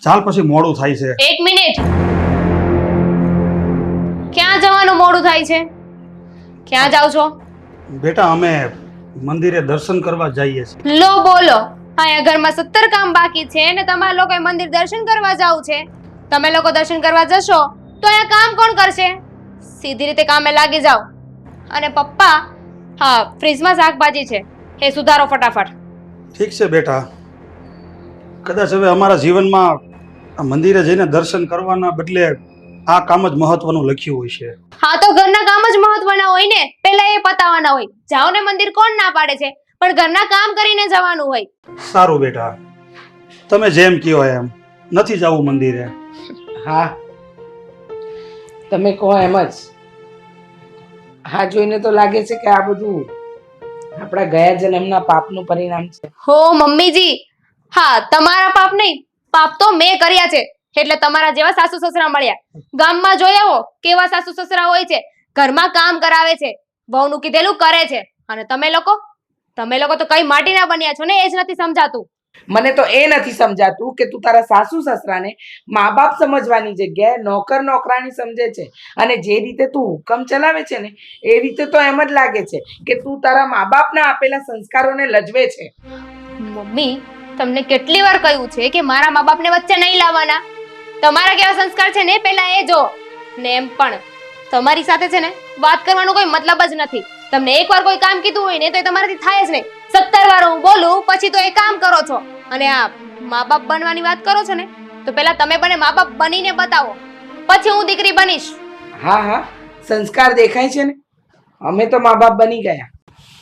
ચાલ પછી મોડું થાય છે. એક મિનિટ. ક્યાં જવાનું મોડું થાય છે? ક્યાં જાવ છો? બેટા અમે મંદિરે દર્શન કરવા જઈએ છીએ. લો બોલો, અહીંયા ઘરમાં 17 કામ બાકી છે ને તમારા લોકોએ મંદિર દર્શન કરવા જાવું છે. તમે લોકો દર્શન કરવા જશો તો અહીંયા કામ કોણ કરશે? સીધી રીતે કામે લાગી જાઓ. અને પપ્પા, હા, ફ્રીજમાં શાકભાજી છે, એ સુધારો ફટાફટ. ઠીક છે બેટા, કદાચ હવે અમારા જીવનમાં આ મંદિરે જઈને દર્શન કરવાના બદલે આ કામ જ મહત્વનું લખ્યું હોય છે. હા, તો ઘરના કામ જ મહત્વના હોય ને, પહેલા એ પતાવવાના હોય. જાઓ ને મંદિર કોણ ના પાડે છે, પણ ઘરના કામ કરીને જવાનું હોય. સારું બેટા, તમે જેમ કહો એમ. નથી જવું મંદિરે? હા, તમે કહો એમ જ. હા, જોઈને તો લાગે છે કે આ બધું આપણા ગયા જન્મના પાપનું પરિણામ છે. હો મમ્મીજી, હા, તમારા પાપ નહીં, પાપ તો મેં કર્યા છે. એટલે તમારા જેવા સાસુ સસરા મળ્યા. ગામમાં જોઈ આવો કેવા સાસુ સસરા હોય છે, ઘરમાં કામ કરાવે છે, વહુનું કીધેલું કરે છે. અને તમે લોકો તો કઈ માટીના બન્યા છો ને, એ જ નથી સમજાતું. મને તો એ નથી સમજાતું કે તું તારા સાસુ સસરાને મા બાપ સમજવાની જગ્યાએ નોકર નોકરાણી સમજે છે. અને જે રીતે તું હુકમ ચલાવે છે ને, એ રીતે તો એમ જ લાગે છે કે તું તારા મા બાપના આપેલા સંસ્કારોને લજવે છે. મમ્મી, તમને કેટલી વાર કહ્યું છે કે મારા મા બાપને વચ્ચે નહીં લાવવાના. તમારા કેવા સંસ્કાર છે ને પહેલા એ જો. ને એમ પણ તમારી સાથે છે ને વાત કરવાનો કોઈ મતલબ જ નથી. તમને એકવાર કોઈ કામ કીધું હોય ને તો એ તમારાથી થાય જ નહીં. 17 વાર હું બોલું પછી તો એ કામ કરો છો. અને આ મા બાપ બનવાની વાત કરો છો ને, તો પહેલા તમે બને મા બાપ બનીને બતાવો, પછી હું દીકરી બનીશ. હા હા, સંસ્કાર દેખાય છે ને. અમે તો મા બાપ બની ગયા,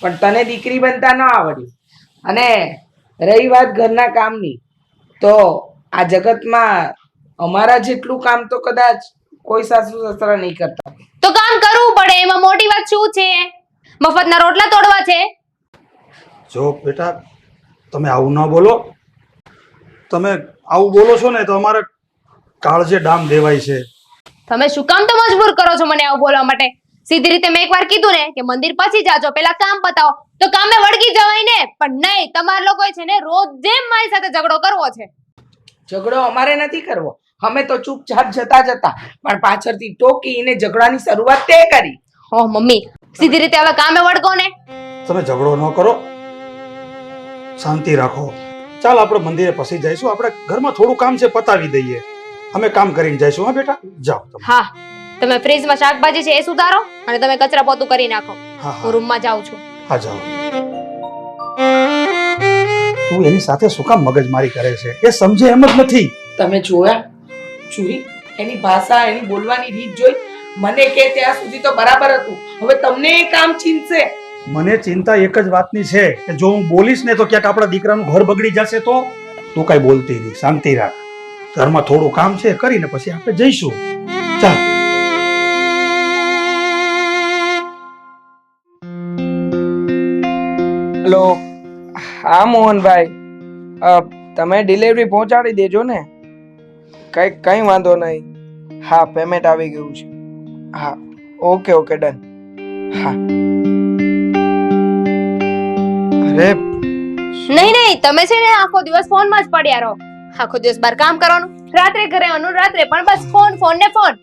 પણ તને દીકરી બનતા ન આવડ્યું. અને રહી વાત ઘરના કામની, તો આ જગતમાં અમારા જેટલું કામ તો કદાચ કોઈ સાસુ સસરા નહીં કરતા. તો કામ કરવું પડે, એમાં મોટી વાત શું છે? મફતના રોટલા તોડવા છે? જો બેટા, તમે આવું ન બોલો. તમે આવું બોલો છો ને તો અમારે કાળજે ડામ દેવાય છે. તમે શું કામ તો મજબૂર કરો છો મને આવું બોલવા માટે? સીધી રીતે મેં એકવાર કીધું ને કે મંદિર પછી જાજો, પેલા કામ પતાવો, તો કામે વળગી જવાય ને. પણ નહીં, તમારા લોકોએ છે ને રોજ જેમ મારી સાથે ઝઘડો કરવો છે. ઝઘડો અમારે નથી કરવો. અમે તો ચૂપચાપ જતા પણ પાછળથી ટોકીને ઝઘડાની શરૂઆત તે કરી. ઓ મમ્મી, સીધી રીતે હવે કામે વળગો ને. તમે ઝઘડો ન કરો, શાંતિ રાખો. ચાલ આપણે મંદિરે પછી જઈશું. આપણે ઘરમાં થોડું કામ છે, પતાવી દઈએ. અમે કામ કરીને જઈશું. હા બેટા, જાઓ તમે. હા, તમે ફ્રીજમાં શાકભાજી છે એ સુધારો અને તમે કચરા પોતું કરી નાખો. હા હું હા રૂમમાં જાઉં છું. હા, જાઓ. તું એની સાથે શું કામ મગજમારી કરે છે? એ સમજે એમ જ નથી. તમે જોયા ચૂરી એની ભાષા, એની બોલવાની રીત જોઈ. મને કે ત્યાં સુધી તો બરાબર હતું, હવે તમને એ કામ ચીંધશે. મને ચિંતા એક જ વાતની છે કે જો હું બોલીશ ને તો ક્યાંક આપણા દીકરાનું ઘર બગડી જશે. તો તું કઈ બોલતી નહીં, શાંતિ રાખ. ઘરમાં થોડું કામ છે, કરીને પછી આપણે જઈશું. ચાલ. હેલો, હા મોહનભાઈ, તમે ડિલિવરી પહોંચાડી દેજો ને. કઈ વાંધો નહીં. હા, પેમેન્ટ આવી ગયું છે. હા, ઓકે ઓકે, ડન. હા. અરે નહીં, તમે છે ને આખો દિવસ ફોનમાં જ પડ્યા રહો. આખો દિવસ બહાર કામ કરવાનું, રાત્રે ઘરે આવવાનું, રાત્રે પણ બસ ફોન ને ફોન.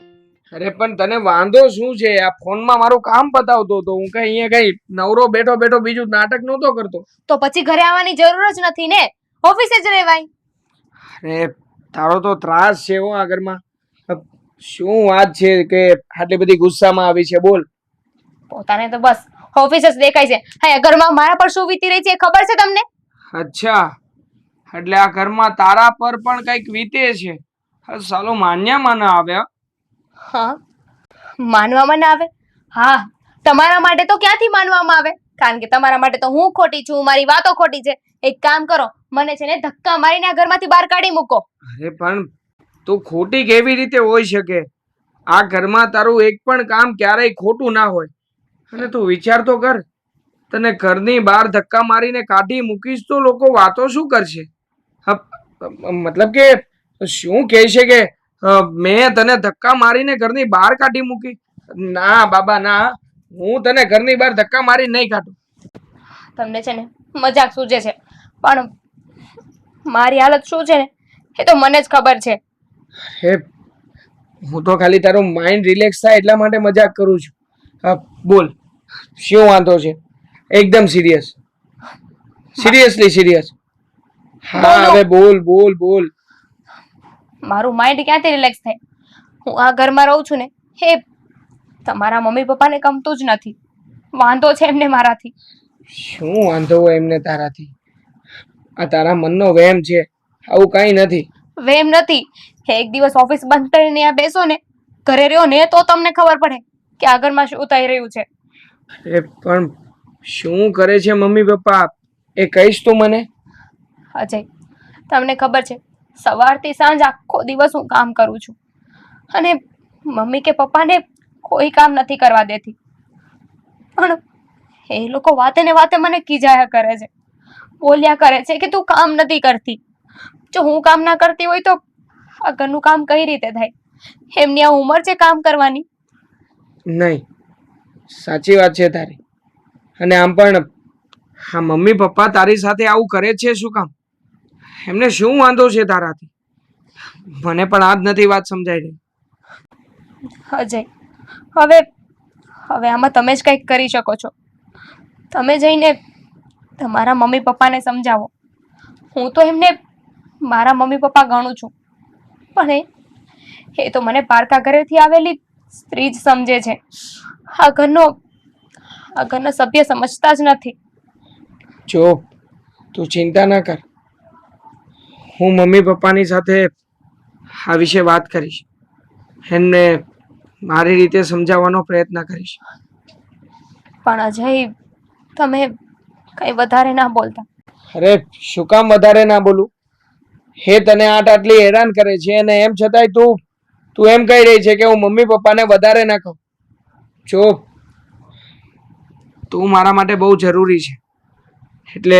અરે પણ તને વાંધો શું છે? આ ફોનમાં મારું કામ પતાવતો હતો હું. કઈ અહીંયા કઈ નવરો બેઠો બેઠો બીજું નાટક નહોતો કરતો. તો પછી ઘરે આવવાની જરૂર જ નથી ને, ઓફિસે જ રહેવાય. અરે તારો તો ત્રાસ છે હો આ ઘરમાં. શું વાત છે કે આટલી બધી ગુસ્સામાં આવી છે? બોલ. પોતાને તો બસ ઓફિસ જ દેખાય છે. હા, ઘરમાં મારા પર શું વીતી રહી છે એ ખબર છે તમને? અચ્છા, એટલે આ ઘરમાં તારા પર પણ કઈક વીતે છે. સાલો માન્યામાં ના આવ્યા. હા, માનવામાં ના આવે? હા, તમારા માટે તો ક્યાંથી માનવામાં આવે? કારણ કે તમારા માટે તો હું ખોટી છું, મારી વાતો ખોટી છે. એક કામ કરો, મને છે ને ધક્કા મારીને આ ઘરમાંથી બહાર કાઢી મૂકો. અરે પણ તું ખોટી કેવી રીતે હોઈ શકે? આ ઘરમાં તારું એક પણ કામ ક્યારેય ખોટું ના હોય. અને તું વિચાર તો કર, તને ઘરની બહાર ધક્કા મારીને કાઢી મૂકીશ તો લોકો વાતો શું કરશે? મતલબ કે શું કહે છે કે મેં તને ધક્કા મારીને ઘરની બહાર કાઢી મૂકી? ના બાબા ના, હું તને ઘરની બહાર ધક્કા મારી નહીં કાઢું. તમને છે ને મજાક સૂજે છે, પણ મારી હાલત શું છે ને એ તો મને જ ખબર છે. હે, હું તો ખાલી તારું માઇન્ડ રિલેક્સ થાય એટલા માટે મજાક કરું છું. હા, બોલ, શું વાંધો છે? એકદમ સિરિયસ, સિરિયસલી સિરિયસ. હા, બોલો. હવે બોલ બોલ બોલ. મારું માઇન્ડ ક્યાંથી રિલેક્સ થાય? હું આ ઘરમાં રહું છું ને, એ તમારા મમ્મી પપ્પાને ગમતું જ નથી. વાંધો છે એમને મારાથી. શું વાંધો હોય એમને તારાથી? આ તારા મનનો વહેમ છે, આવું કાંઈ નથી. વેમ નથી. એક દિવસ ઓફિસ બંધ કરીને અહીંયા બેસો ને, ઘરે રહ્યો ને, તો તમને ખબર પડે કે આ ઘરમાં શું થઈ રહ્યું છે. એ પણ શું કરે છે મમ્મી પપ્પા એ કહીશ તું મને? અજય, તમને ખબર છે, સવારથી સાંજ આખો દિવસ હું કામ કરું છું અને મમ્મી કે પપ્પાને કોઈ કામ નથી કરવા દેતી. પણ એ લોકો વાતે ને વાતે મને ખીજાયા કરે છે, બોલ્યા કરે છે કે તું કામ નથી કરતી. જો હું કામ ના કરતી હોય તો આ ઘરનું કામ કઈ રીતે થાય? એમની આ ઉંમર છે કામ કરવાની. નહીં, સાચી વાત છે તારી. અને આમ પણ હા, મમ્મી પપ્પા તારી સાથે આવું કરે છે શું કામ? એમને શું વાંધો છે તારાથી? મને પણ આ જ નથી વાત સમજાઈ રહી. અજય, હવે હવે આમાં તમે જ કંઈક કરી શકો છો. તમે જઈને તમારા મમ્મી પપ્પાને સમજાવો. હું તો એમને મારા મમ્મી પપ્પા ગણું છું, પણ એ તો મને પારકા ઘરેથી આવેલી સ્ત્રી જ સમજે છે. આ ઘરના સભ્ય સમજતા જ નથી. જો તું ચિંતા ના કર, હું મમ્મી પપ્પાની સાથે આ વિશે વાત કરીશ. એમને મારી રીતે સમજાવવાનો પ્રયત્ન કરીશ. પણ અજય, તમે કઈ વધારે ના બોલતા. અરે શું કામ વધારે ના બોલું? હે, તને આટલી હેરાન કરે છે અને એમ છતાંય તું એમ કહી રહી છે કે હું મમ્મી પપ્પાને વધારે ના કહું. જો તું મારા માટે બહુ જરૂરી છે, એટલે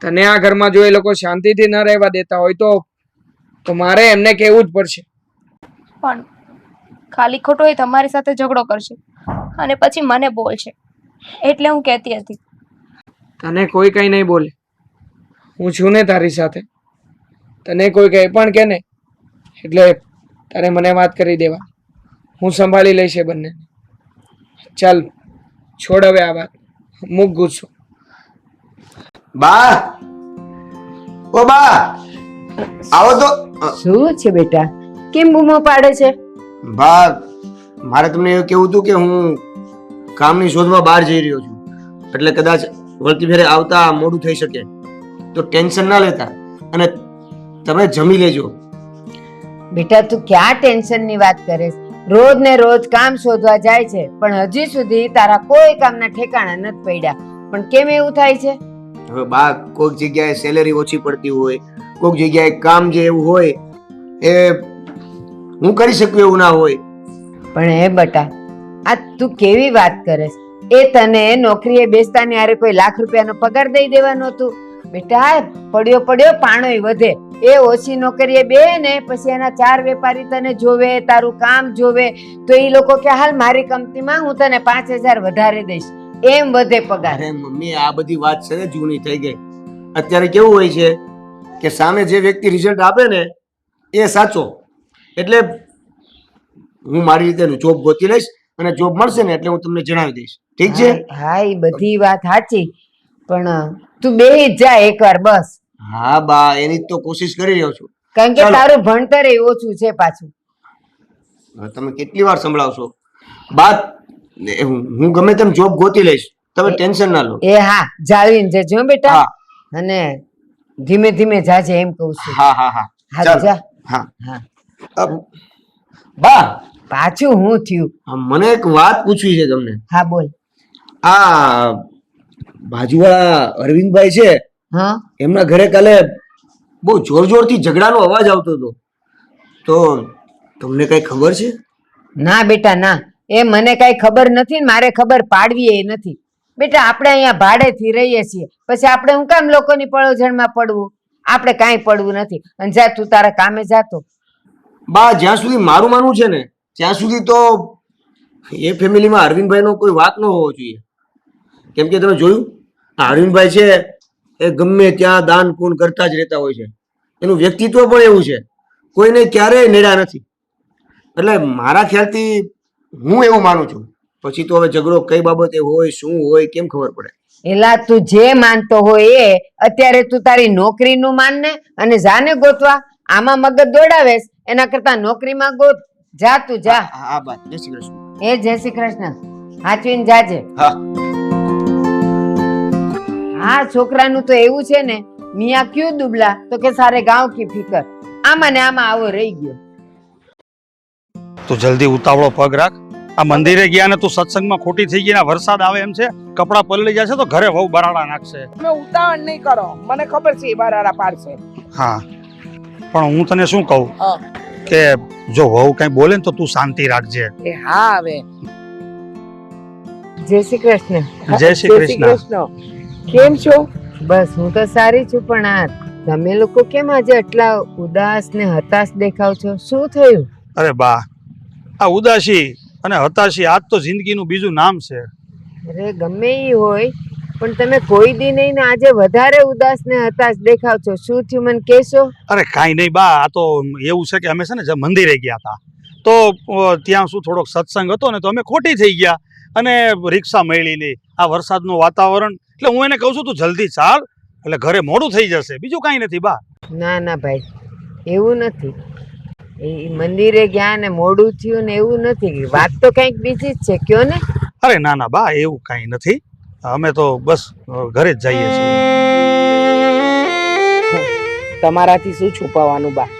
તને આ ઘરમાં જો એ લોકો શાંતિથી ન રહેવા દેતા હોય તો મારે એમને કહેવું જ પડશે. પણ ખાલી ખોટો એ તમારી સાથે ઝઘડો કરશે અને પછી મને બોલશે, એટલે હું કહેતી હતી. તને કોઈ કંઈ નહીં બોલે, હું છું ને તારી સાથે. તને કોઈ કંઈ પણ કે ને એટલે તારે મને વાત કરી દેવા, હું સંભાળી લઈશ એ બંને. ચાલ છોડ હવે આ વાત, મૂક ગુસ્સો. બા, ઓ બા, આવો તો. શું છે બેટા, કેમ બૂમો પાડે છે? બા, મારે તમને એવું કેવું હતું કે હું કામની શોધમાં બહાર જઈ રહ્યો છું, એટલે કદાચ વળતી ફેરે આવતા મોડું થઈ શકે, તો ટેન્શન ના લેતા અને તમે જમી લેજો. બેટા તું ક્યાં ટેન્શનની વાત કરે છે? રોજ ને રોજ કામ શોધવા જાય છે, પણ હજી સુધી તારા કોઈ કામના ઠેકાણા નથી પડ્યા. પણ કેમ એવું થાય છે? હવે બા, કોઈક જગ્યાએ સેલેરી ઓછી પડતી હોય, કોઈક જગ્યાએ કામ જે એવું હોય એ હું કરી શકું એવું ના હોય. પણ હે બટા, આ તું કેવી વાત કરે છે? એ તને નોકરીએ બેસતાની હારે કોઈ લાખ રૂપિયાનો પગાર દઈ દેવાનો હતું? બેટા પડ્યો પડ્યો પાણોય વધે. એ ઓછી નોકરીએ બે ને પછી એના 4 વેપારી તને જોવે, તારું કામ જોવે, તો એ લોકો કે હાલ મારી કંપનીમાં હું તને 5,000 વધારે દઈશ, એમ વધે પગાર. અરે મમ્મી, આ બધી વાત છે ને જૂની થઈ ગઈ. અત્યારે કેવું હોય છે કે સામે જે વ્યક્તિ રિઝલ્ટ આપે ને એ સાચો. એટલે હું મારી રીતે જોબ ગોતી લઈશ અને જોબ મળશે ને એટલે હું તમને જણાવી દઈશ. ઠીક છે? હા એ બધી વાત સાચી, પણ તું બેહી જ જા એકવાર બસ. હા બા, એની જ તો કોશિશ કરી રહ્યો છું. કારણ કે ચાલો. તારું ભણતર એ ઓછું છે પાછું. હવે તમે કેટલી વાર સંભળાવશો બા? હું ગમે તેમ જોબ ગોતી લઈશ, તમે ટેન્શન ના લો. એ હા, જાળવીને જજો બેટા. હા અને ધીમે ધીમે જાજે એમ કહું છું. હા હા હા, હા ચાલો. જા. હા હા. બા, પાછું હું થયું? મને એક વાત પૂછવી છે તમને. હા બોલ. આ બાજુવાળા અરવિંદભાઈ છે, હા એમના ઘરે કાલે બહુ જોર જોરથી ઝઘડાનો અવાજ આવતો હતો, તો તમને કઈ ખબર છે? ના બેટા ના, એ મને કઈ ખબર નથી ને મારે ખબર પાડવી એ નથી. બેટા આપણે અહીંયા ભાડેથી રહીએ છીએ, પછી આપણે હું કામ લોકોની પડોજણમાં પડવું? આપણે કાંઈ પડવું નથી. અને જા તું તારા કામે જાતો. બા, જ્યાં સુધી મારું માનવું છે ને ત્યાં સુધી તો એ ફેમિલીમાં અરવિંદભાઈનો કોઈ વાક ન હોવો જોઈએ. કેમ કે તમે જોયું, આ અરવિંદભાઈ છે એ ગમે ત્યાં દાન પૂન કરતા જ રહેતા હોય છે. એનું વ્યક્તિત્વ પણ એવું છે, કોઈને ક્યારેય નેડા નથી. એટલે મારા ખ્યાલથી હું એવું માનું છું. પછી તો હવે ઝઘડો કઈ બાબતે હોય, શું હોય, કેમ ખબર પડે? એલા તું જે માનતો હોય એ અત્યારે તું તારી નોકરીનું માન ને અને જાને ગોતવા. આમાં મગજ દોડાવેશ એના કરતા નોકરીમાં ગોત. જા તું જા. હા બા, જય શ્રી કૃષ્ણ. એ જય શ્રી કૃષ્ણ. હાચવીને જાજે. હા. હા છોકરાનું તો એવું છે ને, મિયા ક્યું દુબલા તો કે સારે ગાંવ કી ફિકર. આમાં ને આમાં આવો રહી ગયો. તું જલ્દી ઉતાવળો પગ રાખ. આ મંદિરે ગયા ને તું સત્સંગમાં ખોટી થઈ ગઈ ને વરસાદ આવે એમ છે, કપડા પલળી જશે તો ઘરે વહુ બરાડા નાખશે. તમે ઉતાવળ નહીં કરો, મને ખબર છે એ બરાડા પાડશે. હા, પણ હું તને શું કહું હા. કે જો વહુ કઈ બોલે ને તો તું શાંતિ રાખજે. એ હા હવે જય શ્રી કૃષ્ણ. જય શ્રી કૃષ્ણ. કેમ છો? બસ હું તો સારી છું, પણ આ તમે લોકો કેમ આજે આટલા ઉદાસ ને હતાશ દેખાવ છો? શું થયું? અરે બા, આ ઉદાસી અને હતાશી આજ તો જિંદગીનું બીજું નામ છે. અરે ગમે ઈ હોય, પણ તમે કોઈ દી નહીં ને આજે વધારે ઉદાસ ને હતાશ દેખાવ છો. શું થયું મને કહેશો? અરે કાંઈ નહીં બા, આ તો એવું છે કે અમે છે ને જે મંદિરે ગયા હતા તો ત્યાં શું થોડોક સત્સંગ હતો ને તો અમે ખોટી થઈ ગયા અને રિક્ષા મળી નહીં. આ વરસાદનું વાતાવરણ એટલે હું એને કહું છું તું જલ્દી ચાલ, એટલે ઘરે મોડું થઈ જશે. બીજું કાંઈ નથી બા. ના ના ભાઈ, એવું નથી. એ મંદિરે ગયા ને મોડું થયું ને એવું નથી. વાત તો કંઈક બીજી જ છે, કયો ને. અરે ના ના બા, એવું કાંઈ નથી. અમે તો બસ ઘરે જ જઈએ છીએ. તમારાથી શું છુપાવવાનું બા?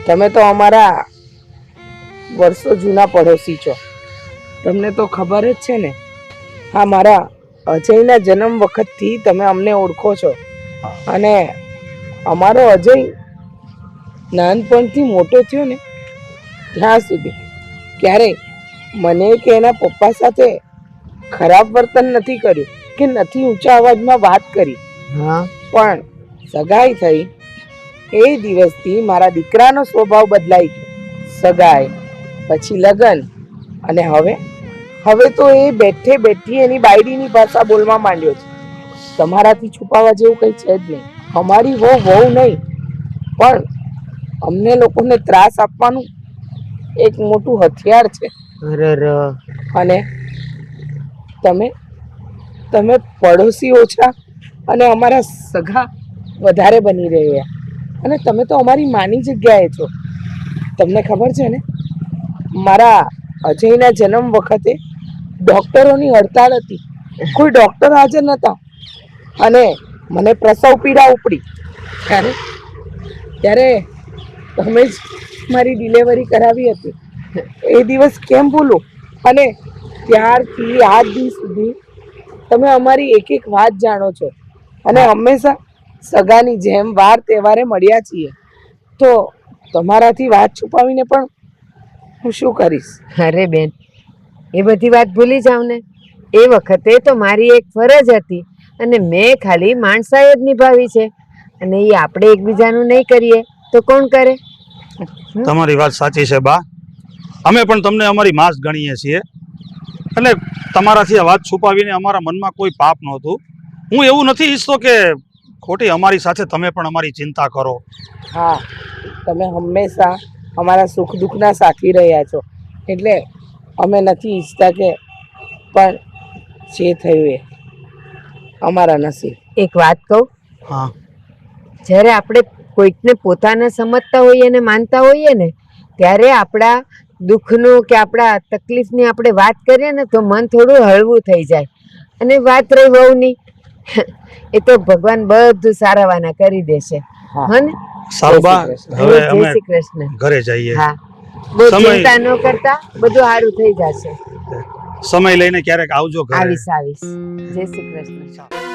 તમે તો અમારા વર્ષો જૂના પડોશી છો. તમને તો ખબર જ છે ને. હા, મારા અજયના જન્મ વખતથી તમે અમને ઓળખો છો. અને અમારો અજય નાનપણથી મોટો થયો ને ત્યાં સુધી ક્યારેય મને કે એના પપ્પા સાથે ખરાબ વર્તન નથી કર્યું કે નથી ઊંચા અવાજમાં વાત કરી. હા, પણ સગાઈ થઈ એ દિવસથી મારા દીકરાનો સ્વભાવ બદલાઈ ગયો. સગાઈ પછી લગ્ન અને હવે તો એ બેઠે બેઠી એની બાયડીની ભાષા બોલવા માંડ્યો છે. તમારાથી છુપાવવા જેવું કંઈ છે જ નહીં. અમારી વહુ નહીં, પણ અમને લોકોને ત્રાસ આપવાનું એક મોટું હથિયાર છે. અરે અને તમે પડોશી ઓછા અને અમારા સગા વધારે બની રહ્યા. અને તમે તો અમારી માની જગ્યાએ છો. તમને ખબર છે ને, મારા અજયના જન્મ વખતે ડોક્ટરોની હડતાળ હતી. કોઈ ડોક્ટર હાજર નહોતા અને મને પ્રસવ પીડા ઉપડી. ત્યારે તમે જ મારી ડિલિવરી કરાવી હતી. એ દિવસ કેમ ભૂલું? અને ત્યારથી આજ દિવસ સુધી તમે અમારી એક એક વાત જાણો છો અને હંમેશા સગાની જેમ વાર તહેવારે મળ્યા છીએ. તો તમારાથી વાત છુપાવીને પણ હું શું કરીશ? અરે બેન, એ બધી વાત ભૂલી જાવ ને. એ વખતે તો મારી એક ફરજ હતી અને મેં ખાલી માણસાઈ જ નિભાવી છે. અને એ આપણે એકબીજાનું નહીં કરીએ તો કોણ કરે? તમારી વાત સાચી છે બા. અમે પણ તમને અમારી માસ ગણીએ છીએ. એટલે તમારાથી આ વાત છુપાવીને અમારા મનમાં કોઈ પાપ નહોતું. હું એવું નથી ઈચ્છતો કે ખોટી અમારી સાથે તમે પણ અમારી ચિંતા કરો. હા, તમે હંમેશા અમારા સુખ દુઃખના સાથી રહ્યા છો. એટલે અમે નથી ઈચ્છતા કે, પણ જે થયું એ અમારા નસીબ. એક વાત કહું, હા, જ્યારે આપણે કોઈકને પોતાના સમજતા હોઈએ ને માનતા હોઈએ ને, ત્યારે આપણા દુઃખનું કે આપણા તકલીફની આપણે વાત કરીએ ને તો મન થોડું હળવું થઈ જાય. અને વાત રહી વહુની, એ તો ભગવાન બધું સારાવાના કરી દેશે. હો ને? સારું બા, હવે જય અમે શ્રી કૃષ્ણ. ઘરે જઈએ. હા, બહુ સમય- ચિંતા ન કરતા, બધું સારું થઈ જશે. સમય લઈને ક્યારેક આવજો ઘરે. આવીશ. જય શ્રી કૃષ્ણ.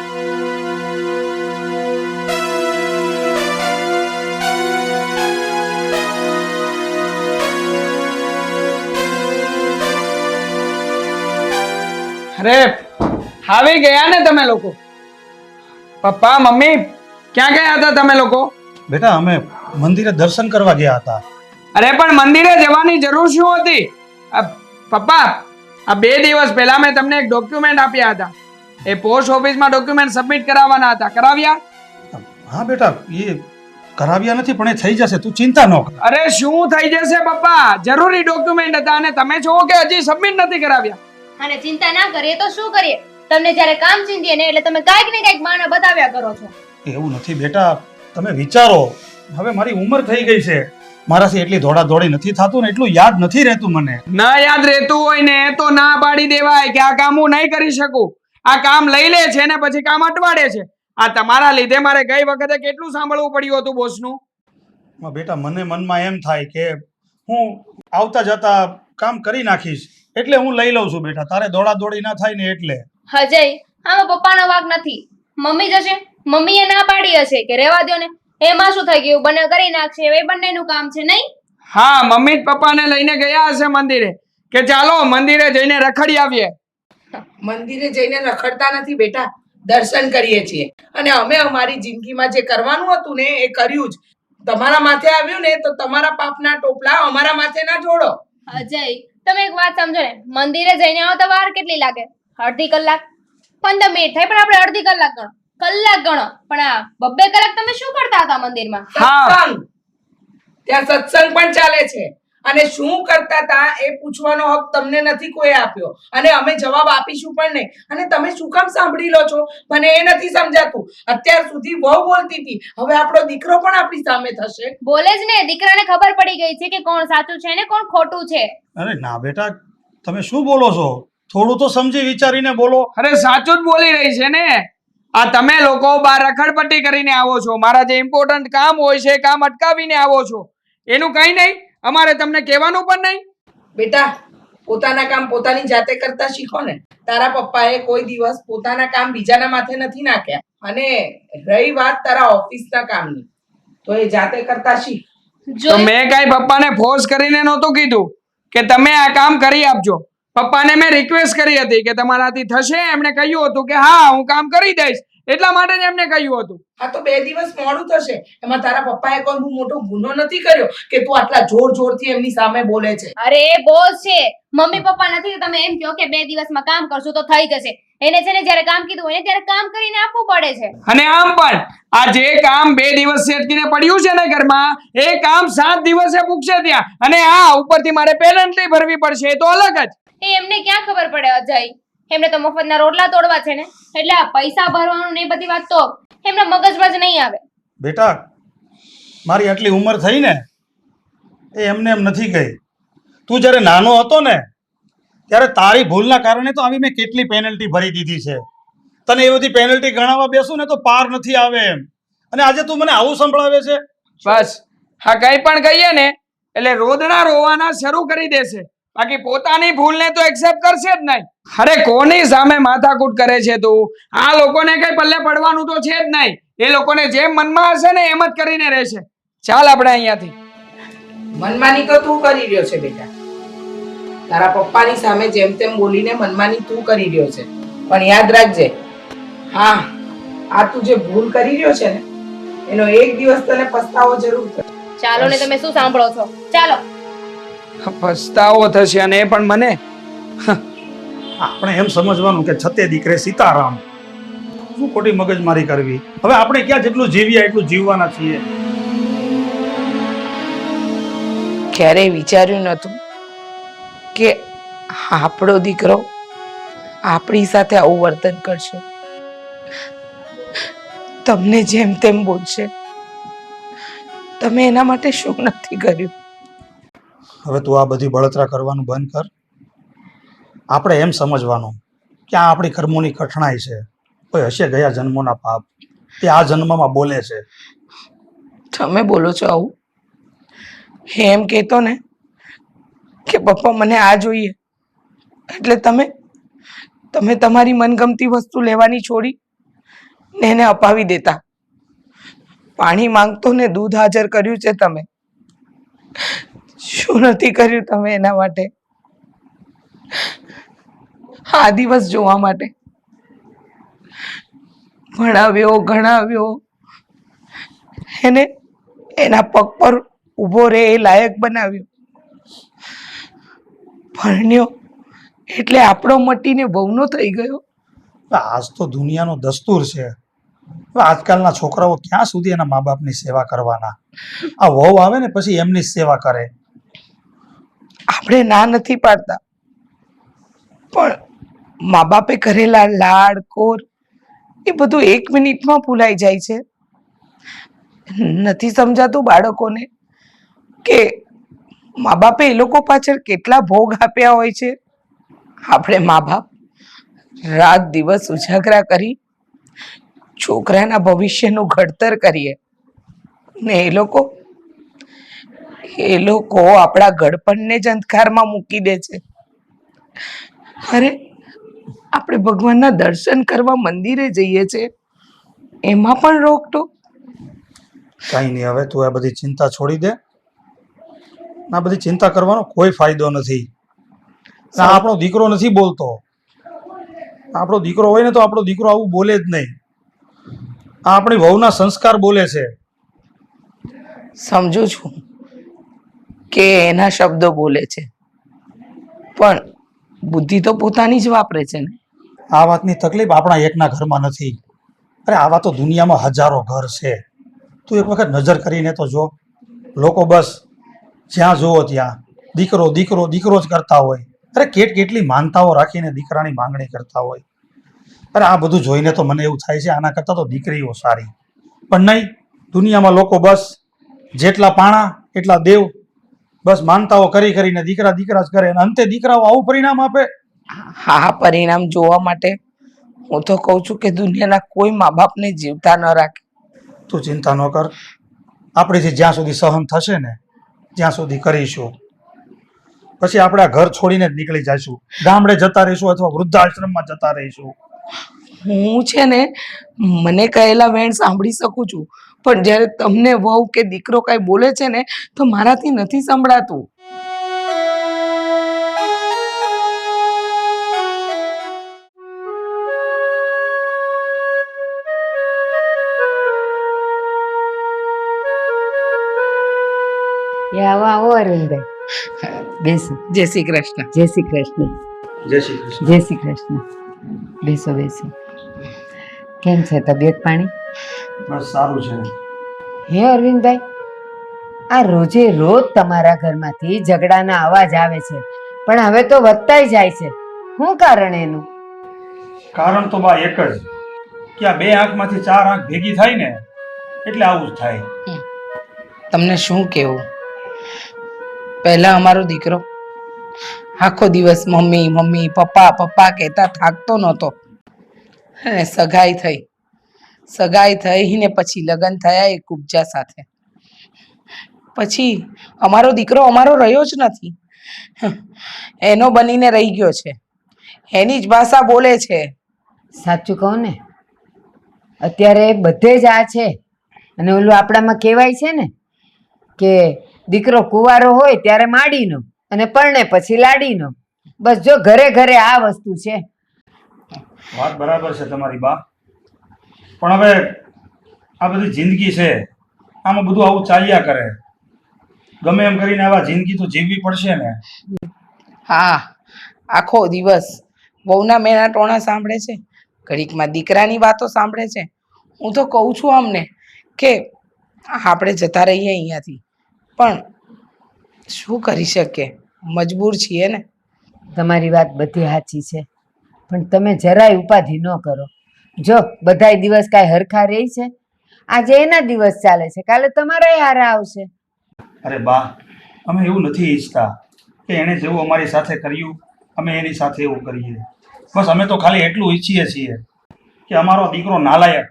અરે આવી ગયા ને તમે લોકો? પપ્પા મમ્મી ક્યાં ગયા હતા તમે લોકો? બેટા અમે મંદિરે દર્શન કરવા ગયા હતા. અરે પણ મંદિરે જવાની જરૂર શું હતી? પપ્પા, આ 2 દિવસ પહેલા મેં તમને એક ડોક્યુમેન્ટ આપ્યા હતા. એ પોસ્ટ ઓફિસમાં ડોક્યુમેન્ટ સબમિટ કરાવવાના હતા. કરાવ્યા? હા બેટા, કરાવ્યા નથી પણ એ થઈ જશે, તું ચિંતા ન કર. અરે શું થઈ જશે પપ્પા? જરૂરી ડોક્યુમેન્ટ હતા અને તમે છો કે હજી સબમિટ નથી કરાવ્યા. અને ચિંતા ના કરીએ તો શું કરીએ? તમને જ્યારે કામ ચીંધીએ ને એટલે તમે કાંઈક ને કાંઈક બહાના બતાવ્યા કરો છો. એવું નથી બેટા, તમે વિચારો, હવે મારી ઉંમર થઈ ગઈ છે, મારાથી એટલી દોડી નથી થતું ને એટલું યાદ નથી રહેતું મને. ના યાદ રહેતું હોય ને તો ના પાડી દેવાય કે આ કામ હું નહીં કરી શકું. આ કામ લઈ લે છે ને પછી કામ અટવાડે છે. આ તમારા લીધે મારે ગઈ વખતે કેટલું સાંભળવું પડ્યું હતું બોસનું. બેટા મને મનમાં એમ થાય કે હું આવતા જતા કામ કરી નાખીશ એટલે હું લઈ લઉં છું બેટા, તારે દોડી ના થાય ને એટલે. અજય, આમાં પપ્પાનો વાંક નથી. મમ્મી જશે, મમ્મીએ ના પાડી હશે કે રહેવા દો ને, એમાં શું થઈ ગયું, બંને કરી નાખશે, એ બંનેનું કામ છે નહીં? હા, મમ્મી જ પપ્પાને લઈને ગયા હશે મંદિરે કે ચાલો મંદિરે જઈને રખડી આવીએ. મંદિરે જઈને રખડતા નથી બેટા, દર્શન કરીએ છીએ. અને અમે અમારી જિંદગીમાં જે કરવાનું હતું ને એ કર્યું જ. તમારા માથે આવ્યું ને તો તમારા પાપના ટોપલા અમારા માથે ના ઢોળો. અજય, તમે એક વાત સમજો ને, મંદિરે જઈને આવો તો વાર કેટલી લાગે? અડધી કલાક, 15 મિનિટ થાય, પણ આપણે અડધી કલાક ગણો, કલાક ગણો. પણ આ 2 કલાક તમે શું કરતા હતા મંદિરમાં? સત્સંગ, ત્યાં સત્સંગ પણ ચાલે છે. અને શું કરતા હતા એ પૂછવાનો હક તમને નથી કોઈ આપ્યો, અને અમે જવાબ આપીશું પણ નહીં. અને તમે શું કામ સાંભળી લો છો મને એ નથી સમજાતું. અત્યાર સુધી બહુ બોલતી હતી, હવે આપણો દીકરો પણ આપણી સામે થશે. બોલે જ ને, દીકરાને ખબર પડી ગઈ છે કે કોણ સાચું છે ને કોણ ખોટું છે. અરે ના બેટા, તમે શું બોલો છો? થોડું તો સમજી વિચારીને બોલો. અરે સાચું જ બોલી રહી છે ને. આ તમે લોકો બાર રખડપટ્ટી કરીને આવો છો, મારા જે ઇમ્પોર્ટન્ટ કામ હોય છે કામ અટકાવીને આવો છો, એનું કઈ નહીં, અમારે તમને કહેવાનું પણ નહીં. બેટા, પોતાના કામ પોતાની જાતે કરતા શીખો ને. તારા પપ્પાએ કોઈ દિવસ પોતાના કામ બીજાના માથે નથી નાખ્યા. અને રહી વાત તારા ઓફિસના કામની, તો એ જાતે કરતા શીખ. તો મેં કઈ પપ્પાને ફોર્સ કરીને નહોતું કીધું કે તમે આ કામ કરી આપજો. પપ્પાને મેં રિક્વેસ્ટ કરી હતી કે તમારાથી થશે, એમણે કહ્યું હતું કે હા હું કામ કરી દઈશ, એટલા માટે જ એમને કહ્યું હતું. હા, તો 2 દિવસ મોડું થશે, એમાં તારા પપ્પાએ કોઈ બહુ મોટો ગુનો નથી કર્યો કે તું આટલા જોરથી એમની સામે બોલે છે. અરે એ બોસ છે, મમ્મી પપ્પા નથી. તમે એમ કહો કે 2 દિવસમાં કામ કરશું તો થઈ જશે. એને છે ને જ્યારે કામ કીધું હોય ને ત્યારે કામ કરીને આપવું પડે છે. અને આમ પણ આ જે કામ 2 દિવસ અટકીને પડ્યું છે ને ઘરમાં, એ કામ 7 દિવસે પૂછશે ત્યાં, અને આ ઉપરથી મારે પેનલ્ટી ભરવી પડશે, એ તો અલગ જ. એ એમને ક્યાં ખબર પડે અજય? એમને તો મફતના રોટલા તોડવા છે ને, એટલે આ પૈસા ભરવાનું ને એ બધી વાત તો એમના મગજમાં જ નહીં આવે. બેટા, મારી આટલી ઉંમર થઈ ને એ એમને એમ નથી ગઈ. તું જ્યારે નાનો હતો ને ત્યારે તારી ભૂલના કારણે તો આવી મેં કેટલી પેનલ્ટી ભરી દીધી છે. તને એ બધી પેનલ્ટી ગણાવવા બેસું ને તો પાર નથી આવે એમ. અને આજે તું મને આવું સંભળાવે છે. બસ હા, કઈ પણ કહીએ ને એટલે રોદણા રોવાના શરૂ કરી દેશે, બાકી પોતાની ભૂલને તો એક્સેપ્ટ કરશે જ નહીં. અરે કોની સામે માથાકૂટ કરે છે તું? આ લોકોને કઈ પલ્લે પડવાનું તો છે જ નહીં. એ લોકોને જેમ મનમાં હશે ને એમ જ કરીને રહેશે. ચાલ આપણે અહીંયાથી. મનમાની તો તું કરી રહ્યો છે બેટા. તારા પપ્પાની સામે જેમ તેમ બોલીને મનમાની તું કરી રહ્યો છે. પણ યાદ રાખજે, હા, આ તું જે ભૂલ કરી રહ્યો છે ને એનો એક દિવસ તને પસ્તાવો જરૂર થશે. ચાલો ને, તમે શું સાંભળો છો? ચાલો. પસ્તાવો થશે, અને એ પણ મને. આપણે એમ સમજવાનું કે છતે દીકરે સીતારામ. શું ખોટી મગજમારી કરવી? હવે આપણે ક્યાં જેટલું જીવ્યા એટલું જીવવાના છીએ. ક્યારેય વિચાર્યું નતું કે આપણો દીકરો આપણી સાથે આવું વર્તન કરશે, તમને જેમ તેમ બોલશે. તમે એના માટે શું નથી કર્યું? હવે તું આ બધી બળતરા કરવાનું બંધ કર. આપણે એમ સમજવાનું કે આ આપણી કર્મોની કઠણાઈ છે. કોઈ હશે ગયા જન્મોના પાપ, તે આ જન્મમાં બોલે છે. તમે બોલો છો આવું? એમ કહેતો ને કે પપ્પા મને આ જોઈએ, એટલે તમે તમારી મનગમતી વસ્તુ લેવાની છોડી ને એને અપાવી દેતા. પાણી માંગતો ને દૂધ હાજર કર્યું છે તમે. શું નથી કર્યું તમે એના માટે? આ દિવસ જોવા માટે ભણાવ્યો, ગણાવ્યો, એને એના પગ પર ઊભો રહે એ લાયક બનાવ્યો. ભણ્યો એટલે આપણો મટીને બહુનો થઈ ગયો. આજ તો દુનિયાનો દસ્તુર છે હવે આજકાલના છોકરાઓ ક્યાં સુધી એના મા બાપની સેવા કરવાના? આ વહુ આવે ને પછી એમની જ સેવા કરે. આપણે ના નથી પાડતા, પણ મા બાપે કરેલા લાડ કોર એ બધું 1 મિનિટમાં ભૂલાઈ જાય છે. નથી સમજાતું બાળકોને કે મા બાપે એ લોકો પાછળ કેટલા ભોગ આપ્યા હોય છે. આપણે મા બાપ રાત દિવસ ઉજાગરા કરી છોકરાના ભવિષ્યનું ઘડતર કરીએ ને એ લોકો આપણા ગળપણને જ અંધકારમાં મૂકી દે છે. અરે આપણે ભગવાનના દર્શન કરવા મંદિરે જઈએ છે, એમાં પણ રોકટોક. કઈ નહીં, હવે તું આ બધી ચિંતા છોડી દે. આ બધી ચિંતા કરવાનો કોઈ ફાયદો નથી. આ આપણો દીકરો નથી બોલતો. આપણો દીકરો હોય ને તો આપણો દીકરો આવું બોલે જ નહીં. આ આપણી વહુના સંસ્કાર બોલે છે. સમજુ છું કે એના શબ્દો બોલે છે, પણ બુદ્ધિ તો પોતાની જ વાપરે છે ને. આ વાતની તકલીફ આપણા એકના ઘરમાં નથી. અરે આવા તો દુનિયામાં હજારો ઘર છે. તું એક વખત નજર કરીને તો જો. લોકો બસ જ્યાં જુઓ ત્યાં દીકરો દીકરો દીકરો જ કરતા હોય. અરે કેટલી માનતાઓ રાખીને દીકરાની માંગણી કરતા હોય. અરે આ બધું જોઈને તો મને એવું થાય છે આના કરતાં તો દીકરીઓ સારી. પણ નહીં, દુનિયામાં લોકો બસ જેટલા પાણા એટલા દેવ. બસ માનતાઓ કરીને દીકરા દીકરા જ કરે અને અંતે દીકરાઓ આવું પરિણામ આપે. હા, પરિણામ જોવા માટે હું તો કહું છું કે દુનિયાના કોઈ મા બાપને જીવતા ન રાખે. તું ચિંતા ન કર. આપણીથી જ્યાં સુધી સહન થશે ને ત્યાં સુધી કરીશું. પછી આપણે આ ઘર છોડીને જ નીકળી જઈશું. ગામડે જતા રહીશું અથવા વૃદ્ધાશ્રમમાં જતા રહીશું. હું છે ને મને કહેલા વેણ સાંભળી શકું છું, પણ જ્યારે તમને વહુ કે દીકરો કઈ બોલે છે ને તો મારાથી નથી સંભળાતું. આવો આવો અરવિંદભાઈ, બેસો. જય શ્રી કૃષ્ણ. જય શ્રી કૃષ્ણ. જય શ્રી કૃષ્ણ. જય શ્રી કૃષ્ણ. બેસો બેસો. કેમ છે તબિયત પાણી? બસ સારું છે. હે અરવિંદભાઈ, આ રોજે રોજ તમારા ઘરમાંથી ઝઘડાના અવાજ આવે છે, પણ હવે તો વધતાય જાય છે. શું કારણ એનું? કારણ તો બા એક જ, કે આ બે આંખમાંથી 4 આંખ ભેગી થાય ને એટલે આવું જ થાય. તમને શું કેવું, પહેલા અમારો દીકરો આખો દિવસ મમ્મી મમ્મી પપ્પા પપ્પા કહેતા થાકતો નહોતો. અને સગાઈ થઈને પછી લગ્ન થયા એક ઉપજા સાથે. પછી અમારો દીકરો અમારો રહ્યો જ નથી. એનો બનીને રહી ગયો છે, એની જ ભાષા બોલે છે. સાચું કહું ને, અત્યારે બધે જ આ છે. અને ઓલું આપણામાં કહેવાય છે ને કે દીકરો કુંવારો હોય ત્યારે માડીનો અને પરણે પછી લાડીનો. બસ જો ઘરે ઘરે આ વસ્તુ છે. વાત બરાબર છે તમારી બા, પણ હવે આ બધી જિંદગી છે, આમાં બધું આવું ચાલ્યા કરે. ગમે એમ કરીને આવા જિંદગી તો જીવવી પડશે ને. હા, આખો દિવસ વહુના મેણા ટોણા સાંભળે છે, ઘડીકમાં દીકરાની વાતો સાંભળે છે. હું તો કહું છું અમને કે આપણે જતા રહીએ અહીંયાથી, પણ શું કરી શકીએ, મજબૂર છીએ ને. તમારી વાત બધી સાચી છે, પણ તમે જરાય ઉપાધિ ન કરો. જો બધાય દિવસ કાંઈ હરખા રહે છે? આજે એના દિવસ ચાલે છે, કાલે તમારાય હારા આવશે. અરે બા, અમે એવું નથી ઈચ્છતા કે એણે જેવું અમારી સાથે કર્યું અમે એની સાથે એવું કરીએ. બસ અમે તો ખાલી એટલું ઈચ્છીએ છીએ કે અમારો દીકરો નાલાયક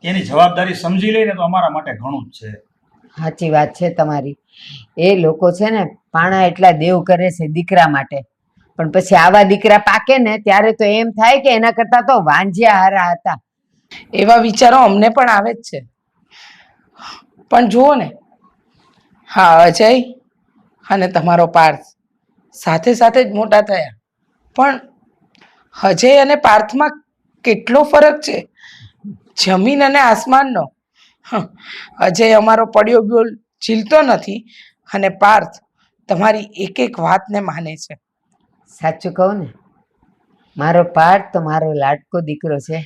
એની જવાબદારી સમજી લઈને તો અમારા માટે ઘણું જ છે. સાચી વાત છે તમારી. એ લોકો છે ને પાણા એટલા દેવ કરે છે દીકરા માટે, પણ પછી આવા દીકરા પાકે ને ત્યારે તો એમ થાય કે એના કરતા તો વાંજ્યા હારા હતા. એવા વિચારો અમને પણ આવે જ છે. પણ જુઓ ને, હા, અજય અને તમારો પાર્થ સાથે સાથે જ મોટા થયા, પણ અજય અને પાર્થમાં કેટલો ફરક છે, જમીન અને આસમાનનો. અજય અમારો પડ્યો બોલ ઝીલતો નથી અને પાર્થ તમારી એક એક વાતને માને છે. સાચું કહું ને, મારો પાર્થ તો મારો લાડકો દીકરો છે.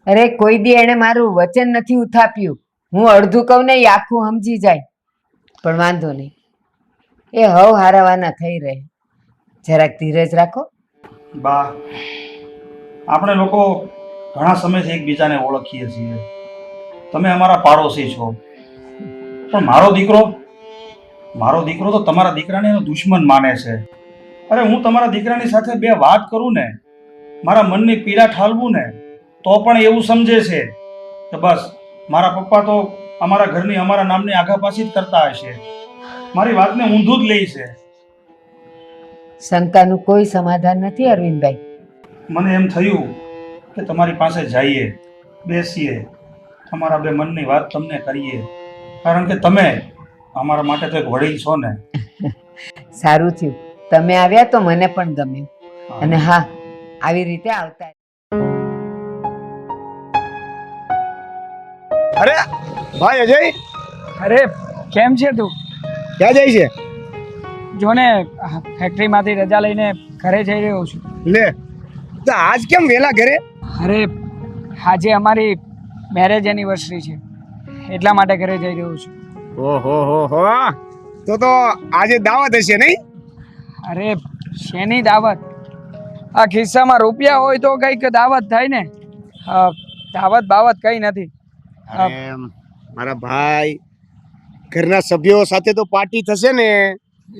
અરે કોઈ દી એણે મારું વચન નથી ઉથાપ્યું. હું અડધું કહું ને એ આખું સમજી જાય. પણ વાંધો નહીં, એ હવ હારાવાના થઈ રહે. જરાક ધીરજ રાખો. બા, આપણે લોકો ઘણા સમયથી એકબીજાને ઓળખીએ છીએ. તમે અમારા પાડોશી છો, પણ મારો દીકરો તો તમારા દીકરાને એનો દુશ્મન માને છે. અરે હું તમારા દીકરાની સાથે બે વાત કરું ને, મારા મનની પીડા ઠાલવું ને, તો પણ એવું સમજે છે કે બસ મારા પપ્પા તો અમારા ઘરની અમારા નામની આઘાપાછી જ કરતા હશે. મારી વાતને ઊંધું જ લે છે. શંકાનું કોઈ સમાધાન નથી અરવિંદભાઈ. મને એમ થયું કે તમારી પાસે જઈએ, બેસીએ, તમારા બે મનની વાત તમને કરીએ, કારણ કે તમે અમારા માટે તો એક વડીલ છો ને. સારું થયું તમે આવ્યા તો મને પણ ગમ્યું. અને હા, આવી રીતે આવતા. અરે ભાઈ અજય, અરે કેમ છે તું? ક્યાં જાય છે? જો ને ફેક્ટરીમાંથી રજા લઈને ઘરે જઈ રહ્યો છું. લે, તો આજ કેમ વેલા ઘરે? અરે આજે અમારી મેરેજ એનિવર્સરી છે, એટલા માટે ઘરે જઈ રહ્યો છું. ઓહો હો હો, તો આજે દાવત હશે નહીં? અરે શેની દાવત? આ ખિસ્સામાં રૂપિયા હોય તો કંઈક દાવત થાય ને. દાવત બાવત કંઈ નથી. અરે મારા ભાઈ, ઘરના સભ્યો સાથે તો પાર્ટી થશે ને?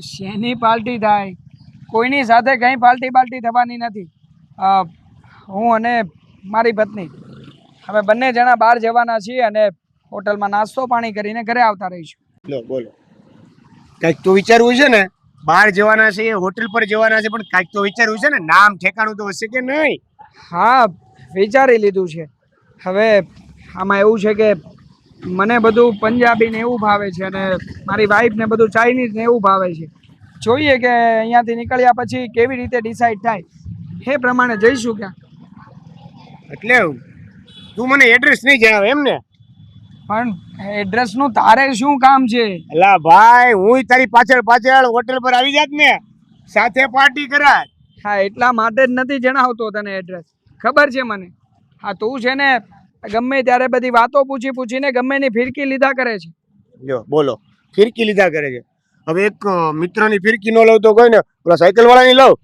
શેની પાર્ટી થાય? કોઈની સાથે કંઈ પાર્ટી થવાની નથી. હું અને મારી પત્ની હવે બંને જણા બહાર જવાના છીએ અને હોટલમાં નાસ્તો પાણી કરીને ઘરે આવતા રહીશું. લો બોલો, કંઈક તો વિચારવું છે ને. બહાર જવાના છે, હોટલ પર જવાના છે, પણ કંઈક તો વિચારવું છે ને. નામ ઠેકાણું તો હશે કે નહીં? હા, વિચારી લીધું છે. હવે આમાં એવું છે કે મને બધું પંજાબી ને એવું ભાવે છે અને મારી વાઈફ ને બધું ચાઇનીઝ ને એવું ભાવે છે. જોઈએ કે અહીંયાથી નીકળ્યા પછી કેવી રીતે ડિસાઈડ થાય, એ પ્રમાણે જઈશું. ક્યાં એટલે તું મને એડ્રેસ નહીં જણાવે એમ ને? પણ એડ્રેસનું તારે શું કામ છે? અલા ભાઈ, હું તારી પાછળ હોટલ પર આવી જાત ને, સાથે પાર્ટી કરાય. હા, એટલા માટે જ નથી જણાવતો તને એડ્રેસ. ખબર છે મને. હા, તું છે ને ગમે ત્યારે બધી વાતો પૂછીને ગમે ની ફિરકી લીધા કરે છે. લ્યો બોલો, ફિરકી લીધા કરે છે. હવે એક મિત્રની ફિરકી ન લઉં તો કોઈ ને પેલા સાયકલ વાળાની લઉં.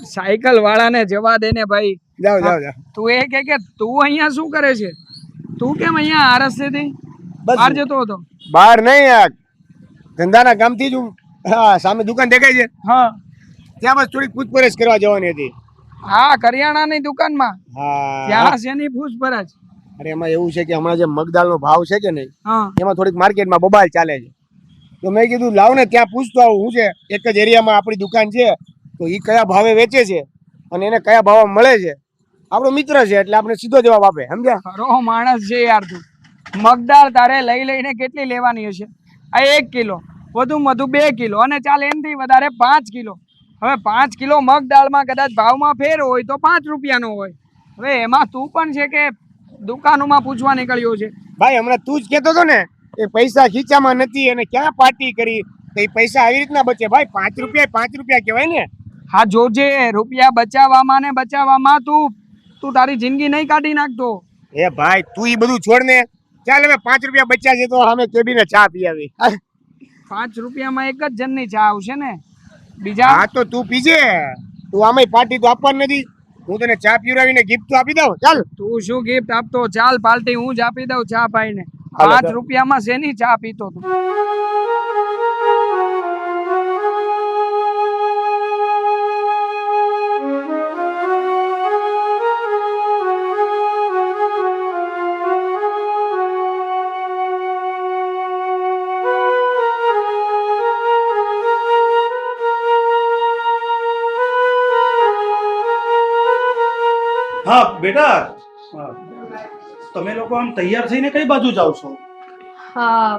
સાયકલ વાળાને જવા દે ને ભાઈ. જાઓ. તું એ કે તું અહીંયા શું કરે છે? તું કેમ અહીંયા આ રસ્તેથી બહાર જતો હતો? બહાર નહીં યાર, ધંધાના કામથી જ હું સામે દુકાન દેખાય છે, હા, ત્યાં બસ થોડી પૂછપરછ કરવા જવાની હતી. હા, કરિયાણાની દુકાનમાં. હા, ત્યાં શેની પૂછપરછ? અરે એમાં એવું છે કે હમણાં જે મગદાળનો ભાવ છે કે નહીં, હા, એમાં થોડીક માર્કેટમાં બબાલ ચાલે છે. તો મેં કીધું લાવ ને ત્યાં પૂછતો આવું. શું છે, એક જ એરિયામાં આપણી દુકાન છે, તો એ કયા ભાવે વેચે છે અને એને કયા ભાવ મળે છે. આપણો મિત્ર છે એટલે આપણે સીધો જવાબ આપે, સમજ્યા? ખરો માણસ છે યાર તું. મગદાળ તારે લઈને કેટલી લેવાની હશે? આ 1 કિલો, વધુમાં વધુ 2 કિલો, અને ચાલ એનથી વધારે 5 કિલો. હવે 5 કિલો મગદાળમાં કદાચ ભાવમાં ફેર હોય તો 5 રૂપિયાનો હોય. હવે એમાં તું પણ છે કે દુકાનોમાં પૂછવા નીકળ્યો છે? ભાઈ હમણાં તું જ કહેતો હતો ને એ પૈસા ખીચામાં નથી અને ક્યાં પાર્ટી કરી, તો એ પૈસા આવી રીતના બચે ભાઈ. 5 રૂપિયા કહેવાય ને. હા, જોજે રૂપિયા બચાવવામાં તું તારી જિંદગી નહીં કાઢી નાખતો. એ ભાઈ તું એ બધું છોડ ને. ચાલ હવે 5 રૂપિયા બચ્યા છે તો અમે કેબીને ચા પી આવી. 5 રૂપિયામાં એક જ જણની ચા આવશે ને? બીજા? હા તો તું પીજે. તું આમાં પાર્ટી તો આપવાની નથી. હું તને ચા પીવડાવીને ગિફ્ટ તો આપી દઉં. ચાલ. તું શું ગિફ્ટ આપતો? ચાલ, પાર્ટી હું જ આપી દઉં ચા પાઈને. હાલો, 5 રૂપિયામાં શેની ચા પીતો તું? હા બેટા, તમે લોકો આમ તૈયાર થઈને કઈ બાજુ જાવ છો? હા,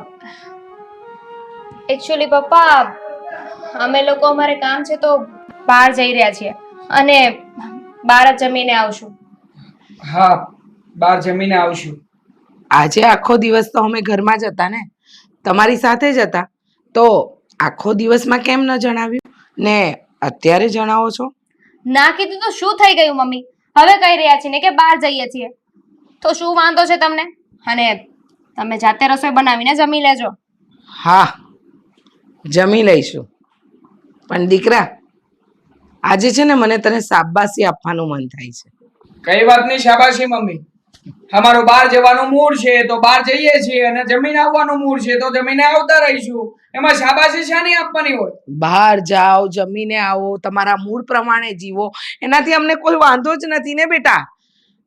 એકચ્યુઅલી પપ્પા, અમે લોકો અમારે કામ છે તો બહાર જઈ રહ્યા છીએ અને બહાર જ જમીને આવશું. હા, બહાર જમીને આવશું. આજે આખો દિવસ તો અમે ઘરમાં જ હતા ને, તમારી સાથે જ હતા. તો આખો દિવસમાં કેમ ન જણાવ્યું ને અત્યારે જણાવો છો? ના કીધું તો શું થઈ ગયું મમ્મી? હવે કહી રહ્યા છીએ ને કે બહાર જઈએ છીએ, તો શું વાંધો છે તમને? અને તમે જાતે રસોઈ બનાવીને જમી લેજો. હા, જમી લઈશું. પણ દીકરા, આજે છે ને મને તને શાબાશી આપવાનું મન થાય છે. કઈ વાતની શાબાશી મમ્મી? અમારો બહાર જવાનું મૂડ છે તો બહાર જઈએ છીએ, અને જમીને આવવાનું મૂડ છે તો જમીને આવતા રહીશું. એમાં શાબાશી શાની આપવાની હોય? બહાર જાઓ, જમીને આવો, તમારા મૂડ પ્રમાણે જીવો, એનાથી અમને કોઈ વાંધો જ નથી ને બેટા.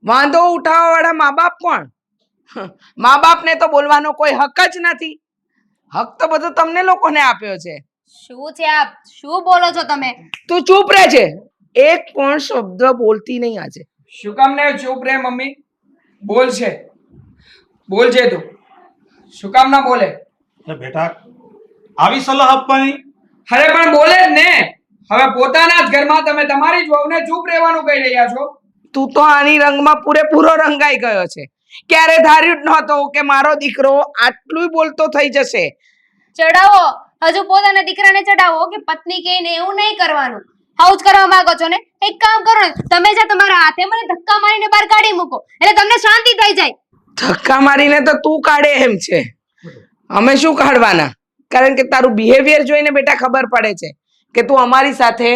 વાંધો ઉઠાવવા વાળા મા બાપ કોણ? મા બાપને તો બોલવાનો કોઈ હક જ નથી. હક તો બધો તમને લોકોને આપ્યો છે. શું છે આપ? શું બોલો છો તમે? તું ચૂપ રહે છે, એક પણ શબ્દ બોલતી નહીં આજે. શું કામ ને ચૂપ રે મમ્મી? બોલશે, બોલજે તું. શું કામ ના બોલે? બેટા આવી સલાહ આપવાની? અરે પણ બોલે જ ને. હવે પોતાના જ ઘરમાં તમે તમારી જ વહુને ચૂપ રહેવાનું કહી રહ્યા છો. તું તો આની રંગમાં પૂરેપૂરો રંગાઈ ગયો છે. ક્યારે ધાર્યું જ નહોતું કે મારો દીકરો આટલું બોલતો થઈ જશે. ચડાવો, હજુ પોતાના દીકરાને ચડાવો કે પત્ની કહીને એવું નહીં કરવાનું. આવું જ કરવા માંગો છો ને? એક કામ કરો ને, તમે જા તમારા હાથે મને ધક્કા મારીને બહાર કાઢી મૂકો, એટલે તમને શાંતિ થઈ જાય. ધક્કા મારીને તો તું કાઢે એમ છે, અમે શું કાઢવાના? કારણ કે તારું બિહેવિયર જોઈને બેટા ખબર પડે છે કે તું અમારી સાથે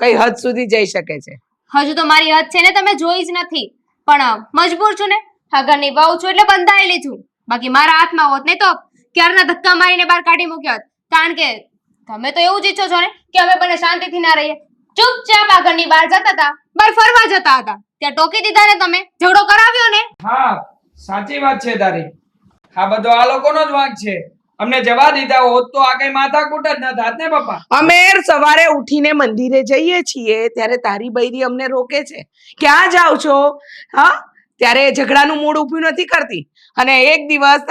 કઈ હદ સુધી જઈ શકે છે. હજુ તો મારી હદ છે ને તમે જોઈ જ નથી, પણ મજબૂર છું ને, આગળની વહુ છું એટલે બંધાયેલી છું. બાકી મારા હાથમાં હોત ને તો ક્યારના ધક્કા મારીને બહાર કાઢી મૂક્યો હોત. કારણ કે તમે તો એવું જ ઈચ્છો છો ને કે અમે બંને શાંતિથી ના રહીએ. ચૂપચાપ આગળની બહાર જતા હતા, બહાર ફરવા જતા હતા, ત્યાં ટોકી દીધા ને તમે, ઝઘડો કરાવ્યો ને. હા, સાચી વાત છે તારી. આ બધો આ લોકોનો જ વાંક છે. અમને જવા દીધા હોત તો આ કઈ માથાકૂટ જ ન થાત ને પપ્પા. અમે સવારે ઉઠીને મંદિરે જઈએ છીએ ત્યારે તારી બૈરી અમને રોકે છે, ક્યાં જાવ છો? હા, ત્યારે ઝઘડાનું મૂડ ઊભું નથી કરતી. અને એક દિવસ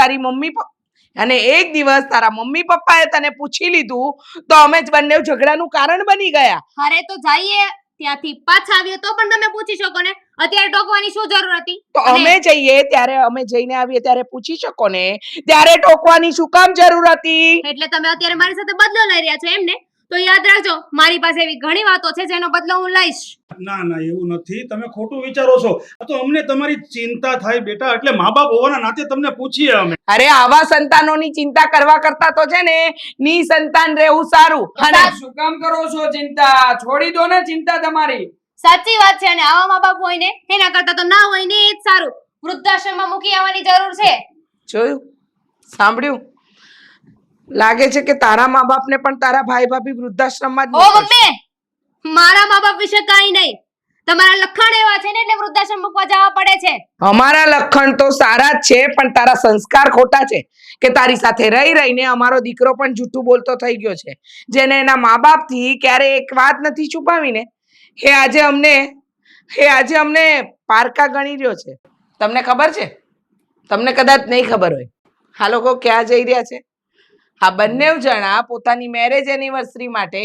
તારા મમ્મી પપ્પાએ તને પૂછી લીધું તો અમે જ બંને ઝઘડાનું કારણ બની ગયા. અરે તો જઈએ, ત્યાંથી પાછા આવ્યો તો પણ તમે પૂછી શકો ને, અત્યારે ટોકવાની શું જરૂર હતી? તો અમે જઈએ ત્યારે, અમે જઈને આવીએ ત્યારે પૂછી શકો ને, ત્યારે ટોકવાની શું કામ જરૂર હતી? એટલે તમે અત્યારે મારી સાથે બદલો લઈ રહ્યા છો એમ ને? તો યાદ રાખજો, મારી પાસે એવી ઘણી વાતો છે જેનો બદલો હું લઈશ. ના ના, એવું નથી, તમે ખોટું વિચારો છો. આ તો અમને તમારી ચિંતા થાય બેટા, એટલે મા બાપ હોવાના નાતે તમને પૂછીએ અમે. અરે આવા સંતાનોની ચિંતા કરવા કરતા તો છે ને નિસંતાન રહેવું સારું. અને શું કામ કરો છો ચિંતા? છોડી દો ને ચિંતા તમારી. સાચી વાત છે, અને આવા મા બાપ હોય ને એના કરતા તો ના હોય ને એ જ સારું. વૃદ્ધાશ્રમમાં મૂકી આવવાની જરૂર છે. જોયું, સાંભળ્યું? લાગે છે કે તારા મા બાપને પણ તારા ભાઈ ભાભી વૃદ્ધાશ્રમમાં જ ઓ મોકલશે. મમ્મી, મારા મા બાપ વિશે કાઈ નહીં. તમારા લખણ એવા છે ને એટલે વૃદ્ધાશ્રમ મૂકવા જવા પડે છે. અમારા લખણ તો સારા જ છે, પણ તારા સંસ્કાર ખોટા છે કે તારી સાથે રહી રહીને અમારો દીકરો પણ જૂઠું બોલતો થઈ ગયો છે, જેને એના મા બાપથી ક્યારે એક વાત નથી છુપાવીને એ આજે અમને પારકા ગણી રહ્યો છે. તમને ખબર છે? તમને કદાચ નહીં ખબર હોય, આ લોકો ક્યાં જઈ રહ્યા છે? આ બંને જણા પોતાની મેરેજ એનિવર્સરી માટે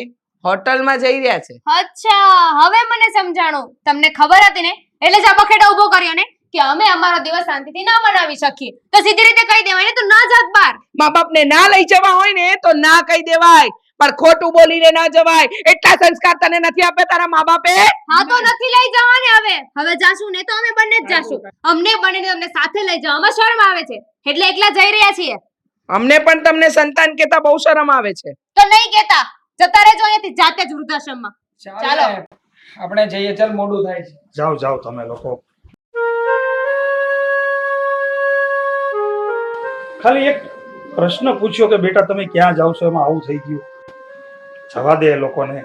હોટલમાં જઈ રહ્યા છે. અચ્છા, હવે મને સમજાણું. તમને ખબર હતી ને એટલે જ આ બખેડા ઊભો કર્યો ને કે અમે અમારો દિવસ શાંતિથી ના મનાવી શકીએ, તો સીધી રીતે કહી દેવાય ને, તો ના જાત બહાર. મા બાપને ના લઈ જવા હોય ને તો ના કહી દેવાય, પણ ખોટું બોલીને ના જવાય. એટલા સંસ્કાર તને નથી આપ્યા તારા મા બાપે? હા, તો નથી લઈ જવા ને. હવે જાશું ને તો અમે બંને જ જાશું. અમને બંનેને તમને સાથે લઈ જવામાં શરમ આવે છે એટલે એકલા જઈ રહ્યા છીએ. અમને પણ તમને સંતાન કહેતા બહુ શરમ આવે છે. તો નહીં કહેતા, જતા રહેજો અહીંયાથી જાતે જ વૃદ્ધાશ્રમમાં. ચાલો આપણે જઈએ, ચાલ મોડું થાય છે. જાઓ જાઓ તમે લોકો. ખાલી એક પ્રશ્ન પૂછ્યો કે બેટા તમે ક્યાં જાવ છો, એમાં આવું થઈ ગયું. જવા દે એ લોકોને.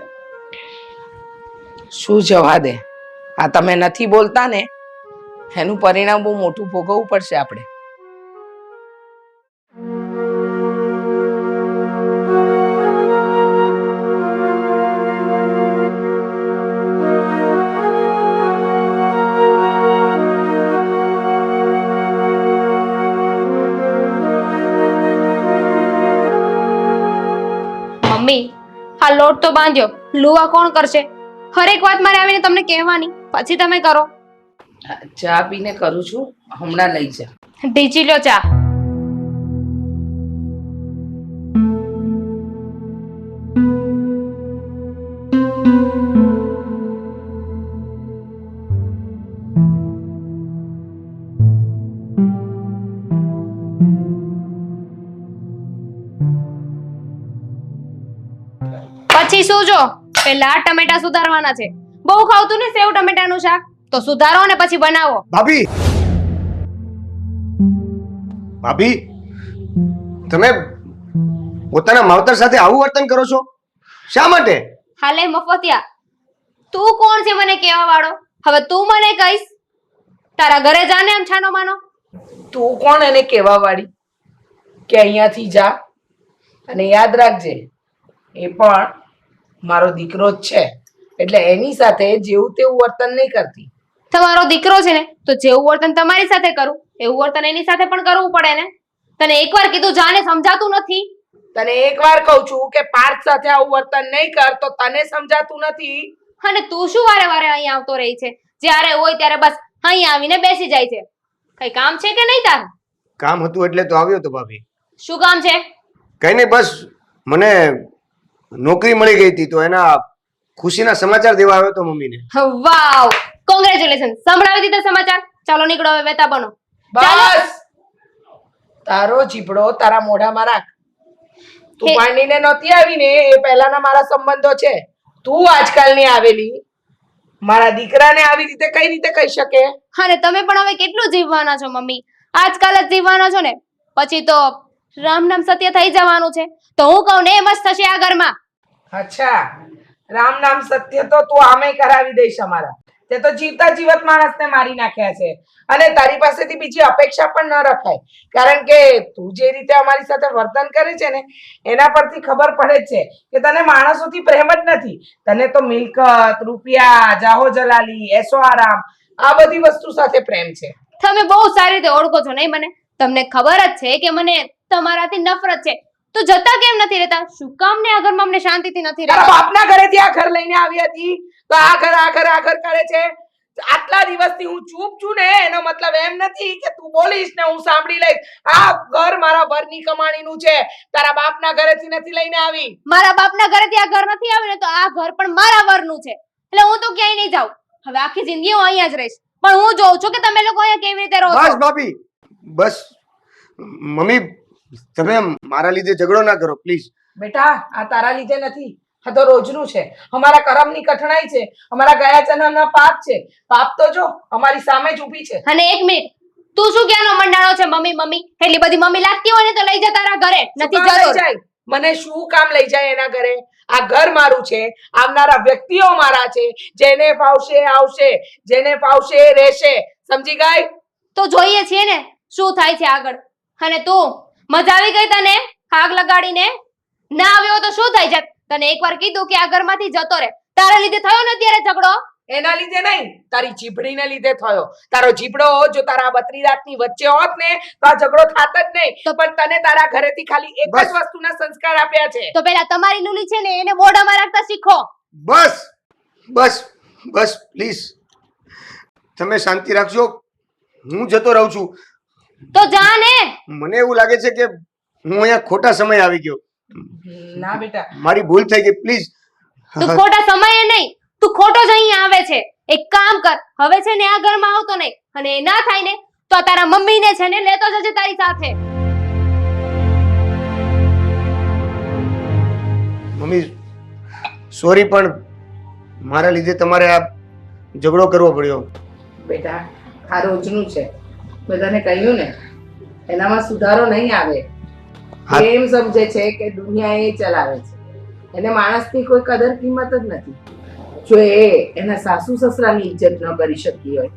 શું જવા દે? આ તમે નથી બોલતા ને એનું પરિણામ બહુ મોટું ભોગવવું પડશે આપણે. મમ્મી, આ લોટ તો બાંધ્યો, લુવા કોણ કરશે? હરેક વાત મારે આવીને તમને કહેવાની, પછી તમે કરો. ચા પીને કરું છું, હમણાં લઈ જા. ઢીચી લો ચા. ઈ શું જો પેલા ટમેટા સુધારવાના છે. બહુ ખાવતું ને સેવ ટમેટાનું શાક, તો સુધારો ને પછી બનાવો. ભાભી ભાભી તમે પોતાના માવતર સાથે આવું વર્તન કરો છો શા માટે? હાલે મફતિયા, તું કોણ છે મને કહેવા વાળો? હવે તું મને કહીશ? તારા ઘરે જાને આમ છાનો માનો. તું કોણ એને કહેવા વાળી કે અહીંયાથી જા? અને યાદ રાખજે, એ પણ મારો દીકરો જ છે, એટલે એની સાથે જેવું તેવું વર્તન નહીં કરતી. તમારો દીકરો છે ને, તો જેવું વર્તન તમારી સાથે કરું એવું વર્તન એની સાથે પણ કરવું પડે ને. તને એકવાર કીધું જાને, સમજાતું નથી? તને એકવાર કહું છું કે પાર્થ સાથે આવું વર્તન નહીં કર, તો તને સમજાતું નથી. અને તું શું વારે વારે અહીં આવતો રહી છે? જ્યારે હોય ત્યારે બસ અહીં આવીને બેસી જાય છે. કઈ કામ છે કે નહીં તારું? કામ હતું એટલે તો આવ્યો તો ભાભી. શું કામ છે? કઈ નહીં, બસ મને નોકરી મળી ગઈ હતી તો એના ખુશીના સમાચાર દેવા આવ્યો તો મમ્મીને. વાવ, કોંગ્રેચ્યુલેશન! સંભળાવી દીધા સમાચાર. ચાલો નીકળો, હવે વેતા બનો. બસ તારો જીભડો તારા મોઢામાં રાખ. તું હે. ભાંડીને નહોતી આવીને, એ પહેલાના મારા સંબંધો છે. તું આજકાલની આવેલી, મારા દીકરાને આવી રીતે કઈ રીતે કહી શકે? અને તમે પણ હવે કેટલું જીવવાના છો મમ્મી? આજકાલ જ જીવવાના છો ને, પછી તો રામ નામ સત્ય થઈ જવાનું છે. તો હું કહું ને એમ જ થશે આ ઘરમાં. અચ્છા, રામ નામ સત્ય તો તું આમે કરાવી દઈશ અમારા. તે તો જીવતા જીવત માણસને મારી નાખ્યા છે, અને તારી પાસેથી બીજી અપેક્ષા પણ ન રખાય, કારણ કે તું જે રીતે અમારી સાથે વર્તન કરે છે ને, એના પરથી ખબર પડે છે કે તને માણસોથી પ્રેમ જ નથી. તને તો મિલકત, રૂપિયા, જાહો જલાલી, એસો આરામ, આ બધી વસ્તુ સાથે પ્રેમ છે. તમે બહુ સારી રીતે ઓળખો છો નહીં મને? તમને ખબર જ છે કે મને તમારાથી નફરત છે, તો જતા કેમ નથી રહેતા? શું કામ ને આ ઘરમાં અમને શાંતિથી નથી તારા રહેતા? બાપના ઘરેથી આ ઘર લઈને આવી હતી, તો આ ઘર કરે છે. આટલા દિવસથી હું ચૂપ છું ને, એનો મતલબ એમ નથી કે તું બોલીશ ને હું સાંભળી લઈશ. આ ઘર મારા વરની કમાણીનું છે, તારા બાપના ઘરેથી નથી લઈને આવી. મારા બાપના ઘરેથી આ ઘર નથી આવ્યું ને, તો આ ઘર પણ મારા વરનું છે, એટલે હું તો ક્યાંય નહીં જાઉં. હવે આખી જિંદગી હું અહીંયા જ રહીશ, પણ હું જોઉં છું કે તમે લોકો અહીંયા કેવી રીતે રહો બસ છો. ભાભી બસ. મમ્મી તમે મારા લીધે ઝઘડો ના કરો પ્લીઝ. બેટા, આ તારા લીધે નથી, આ તો રોજનું છે. અમારા કરમની કઠણાઈ છે, અમારા ગયા જન્મના પાપ છે. પાપ તો જો અમારી સામે જ ઊભી છે. અને એક મિનિટ, તું શું ક્યાંનો મંડાણો છે મમ્મી મમ્મી? એટલી બધી મમ્મી લાગતી હોય ને તો લઈ જા તારા ઘરે, નથી શું કામ લઈ જરૂર. જાય? મને શું કામ લઈ જાય એના ઘરે? આ ઘર મારું છે, આવનારા વ્યક્તિઓ મારા છે. જેને ફાવશે આવશે, જેને ફાવશે એ રહેશે. સમજી ગઈ? તો જોઈએ છીએ ને શું થાય છે આગળ. અને તું મજા આવી ગઈ તને આગ લગાડીને? ના આવ્યો તો શું થઈ જાત? તને એકવાર કીધું કે આ ઘરમાંથી જતો રહે, તારા લીધે થયો ને અત્યારે ઝઘડો. એના લીધે નહીં, તારી જીભડીને લીધે થયો. તારો જીભડો જો તારા બત્રી રાતની વચ્ચે હોત ને, તો આ ઝઘડો થાત જ નહીં. તો પણ તને તારા ઘરેથી ખાલી એક જ બસ. વસ્તુના સંસ્કાર આપ્યા છે. તો પેલા તમારી લુલી છે ને એને મોઢામાં રાખતા શીખો. બસ બસ બસ પ્લીઝ તમે શાંતિ રાખજો. હું જતો રહું છું. તો જા ને. મને એવું લાગે છે કે હું અહીંયા ખોટા સમય આવી ગયો. ના બેટા, મારી ભૂલ થઈ ગઈ પ્લીઝ. તું ખોટા સમયે નહીં, તું ખોટો જ અહીં આવે છે. એક કામ કર, હવે છે ને આ ઘરમાં આવતો નહીં, અને એ ના થાય ને તો આ તારા મમ્મીને છે ને લેતો જજે તારી સાથે. મમ્મી સોરી, પણ મારા લીધે તમારે આ ઝઘડો કરવો પડ્યો. બેટા, આ રોજનું છે. બધાને કહ્યું ને, એનામાં સુધારો નહીં આવે. હા. એમ સમજે છે કે દુનિયા એ ચલાવે છે, એને માણસની કોઈ કદર કિંમત જ નથી. જો એ એના સાસુ સસરાની ઇજ્જત ન કરી શકી હોય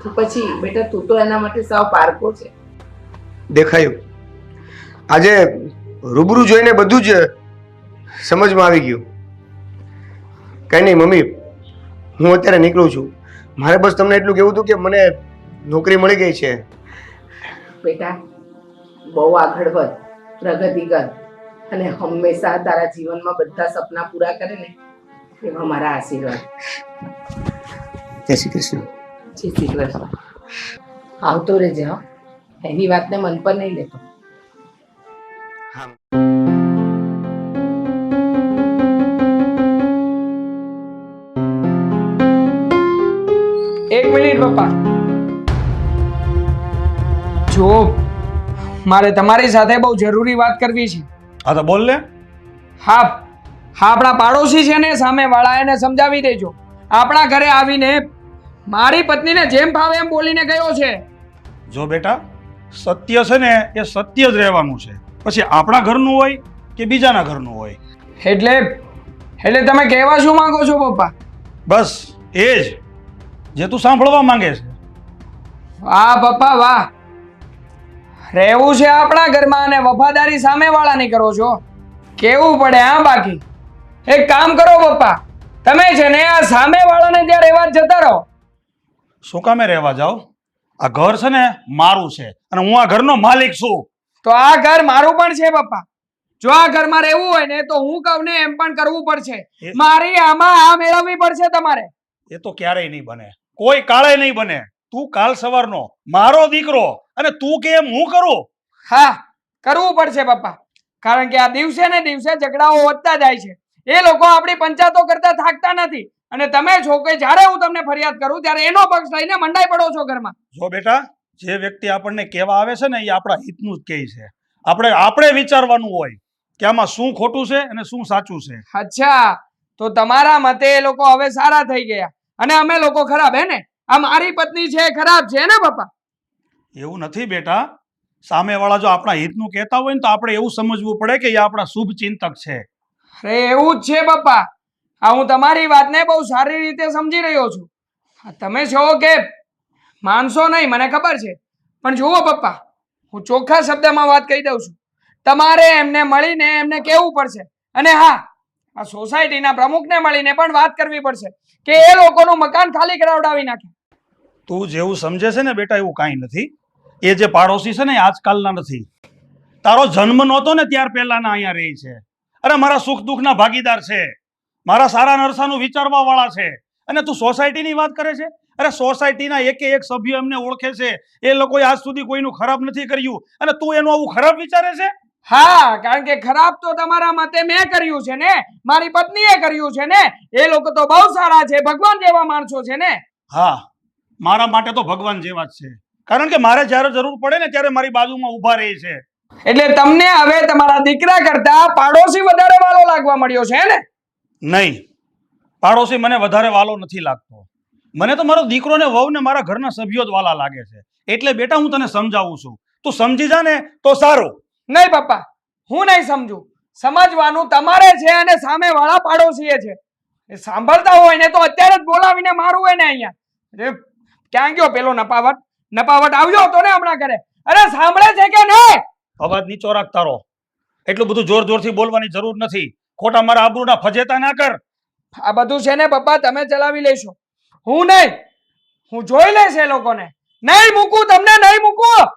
તો પછી બેટા તું તો એના માટે સાવ પારકો છે. દેખાયું આજે રૂબરૂ જોઈને બધું જ સમજમાં આવી ગયું. કઈ નહીં મમ્મી, હું અત્યારે નીકળું છું. મારે બસ તમને એટલું કહેવું હતું કે મને નોકરી મળી ગઈ છે. બેટા, બહુ આગળ વધ, પ્રગતિ કર, અને હંમેશા તારા જીવનમાં બધા સપના પૂરા કરે ને એવા મારા આશીર્વાદ. જય શ્રી કૃષ્ણ. જય શ્રી કૃષ્ણ. આવતો રહેજે હો, એની વાતને મન પર નહીં લેતો. હા. એક મિનિટ પપ્પા. જો મારે તમારી સાથે બહુ જરૂરી વાત કરવી છે. હા તો બોલ ને. હા, હા, આપણા પાડોશી છે ને સામેવાળા, એને સમજાવી દેજો. આપણા ઘરે આવીને મારી પત્નીને જેમ ફાવે એમ બોલીને ગયો છે. જો બેટા, સત્ય છે ને એ સત્ય જ રહેવાનું છે, પછી આપણા ઘરનું હોય કે બીજાના ઘરનું હોય. એટલે તમે કહેવા શું માંગો છો પપ્પા? બસ એ જ જે તું સાંભળવા માંગે છે. વાહ પપ્પા વાહ, રહેવું છે આપણા ઘરમાં અને વફાદારી સામેવાળાની કરો છો. કેવું પડે હા. બાકી એક કામ કરો પપ્પા, તમે છે ને આ સામેવાળાને ત્યાં રહેવા જ જતા રહો. શું કામે રહેવા જાઓ? આ ઘર છે ને મારું છે અને હું આ ઘરનો માલિક છું. તો આ ઘર મારું પણ છે પપ્પા. જો આ ઘરમાં રહેવું હોય ને તો હું કહું ને એમ પણ કરવું પડશે. મારી આમાં આ મેળવવી પડશે તમારે. એ તો ક્યારેય નહીં બને, કોઈ કાળે નહીં બને. તું કાલ સવારનો મારો દીકરો અને તું કે એમ હું કરું? હા, કરવું પડશે પપ્પા, કારણ કે આ દિવસે ને દિવસે ઝઘડાઓ વધતા જાય છે. એ લોકો આપણી પંચાયતો કરતા થાકતા નથી અને તમે છો કે જ્યારે હું તમને ફરિયાદ કરું ત્યારે એનો પક્ષ લઈને મંડાઈ પડો છો ઘરમાં. જો બેટા, જે વ્યક્તિ આપણને કહેવા આવે છે ને એ આપણા હિતનું જ કહે છે. આપણે વિચારવાનું હોય કે આમાં શું ખોટું છે અને શું સાચું છે. અચ્છા, તો તમારા મતે એ લોકો હવે સારા થઈ ગયા અને અમે લોકો ખરાબ, હે ને? આ મારી પત્ની છે ખરાબ છે ને પપ્પા? એવું નથી બેટા. સામેવાળા જો આપણા હિતનું કહેતા હોય ને તો આપણે એવું સમજવું પડે કે એ આપણા શુભ ચિંતક છે. અરે એવું જ છે પપ્પા. આ હું તમારી વાતને બહુ સારી રીતે સમજી રહ્યો છું. તમે છો કે માનશો નહીં મને ખબર છે, પણ જુઓ પપ્પા, હું ચોખ્ખા શબ્દમાં વાત કહી દઉં છું. તમારે એમને મળીને એમને કહેવું પડશે અને હા, આ સોસાયટીના પ્રમુખને મળીને પણ વાત કરવી પડશે કે એ લોકોનું મકાન ખાલી કરાવડાવી નાખે. તું જેવું સમજે છે ને બેટા એવું કાંઈ નથી. એ જે પાડોશી છે ને એ આજકાલના નથી. તારો જન્મ નહોતો ને ત્યાર પહેલાના અહીંયા રહી છે. અરે મારા સુખ દુઃખના ભાગીદાર છે, મારા સારા નરસાનું વિચારવા વાળા છે. અને તું સોસાયટીની વાત કરે છે? અરે સોસાયટીના એકે એક સભ્ય એમને ઓળખે છે. એ લોકોએ આજ સુધી કોઈનું ખરાબ નથી કર્યું અને તું એનું આવું ખરાબ વિચારે છે? હા, કારણ કે ખરાબ તો તમારા મતે મેં કર્યું છે ને, મારી પત્નીએ કર્યું છે ને. એ લોકો તો બહુ સારા છે, ભગવાન જેવા માણસો છે ને. હા, મારા માટે તો ભગવાન જેવા જ છે, કારણ કે મારે જ્યારે જરૂર પડે ને ત્યારે મારી બાજુમાં ઊભા રહે છે. એટલે તમને હવે તમારા દીકરા કરતા પાડોશી વધારે વાલો લાગવા મળ્યો છે ને? નહીં, પાડોશી મને વધારે વાલો નથી લાગતો. મને તો મારો દીકરો ને વહુ ને મારા ઘરના સભ્યો જ વાલા લાગે છે. એટલે બેટા હું તને સમજાવું છું, તું સમજી જા ને તો સારું. નહીં પપ્પા, હું નહીં સમજુ. સમજવાનું તમારે છે અને સામેવાળા પાડોશીએ છે. એ સાંભળતા હોય ને તો અત્યારે જ બોલાવીને મારું હોય ને અહીંયા. અરે ક્યાં ગયો પેલો નપાવટ? નપાવટ આવ્યો હતો ને હમણાં ઘરે. અરે સાંભળે છે કે નહીં? અવાજ નીચો રાખ તારો. એટલું બધું જોર જોરથી બોલવાની જરૂર નથી. ખોટા મારા આબરૂના ફજેતા ના કર. આ બધું છે ને પપ્પા તમે ચલાવી લેશો, હું નહીં. હું જોઈ લઈશ એ લોકોને. નહીં મૂકું તમને, નહીં મૂકું.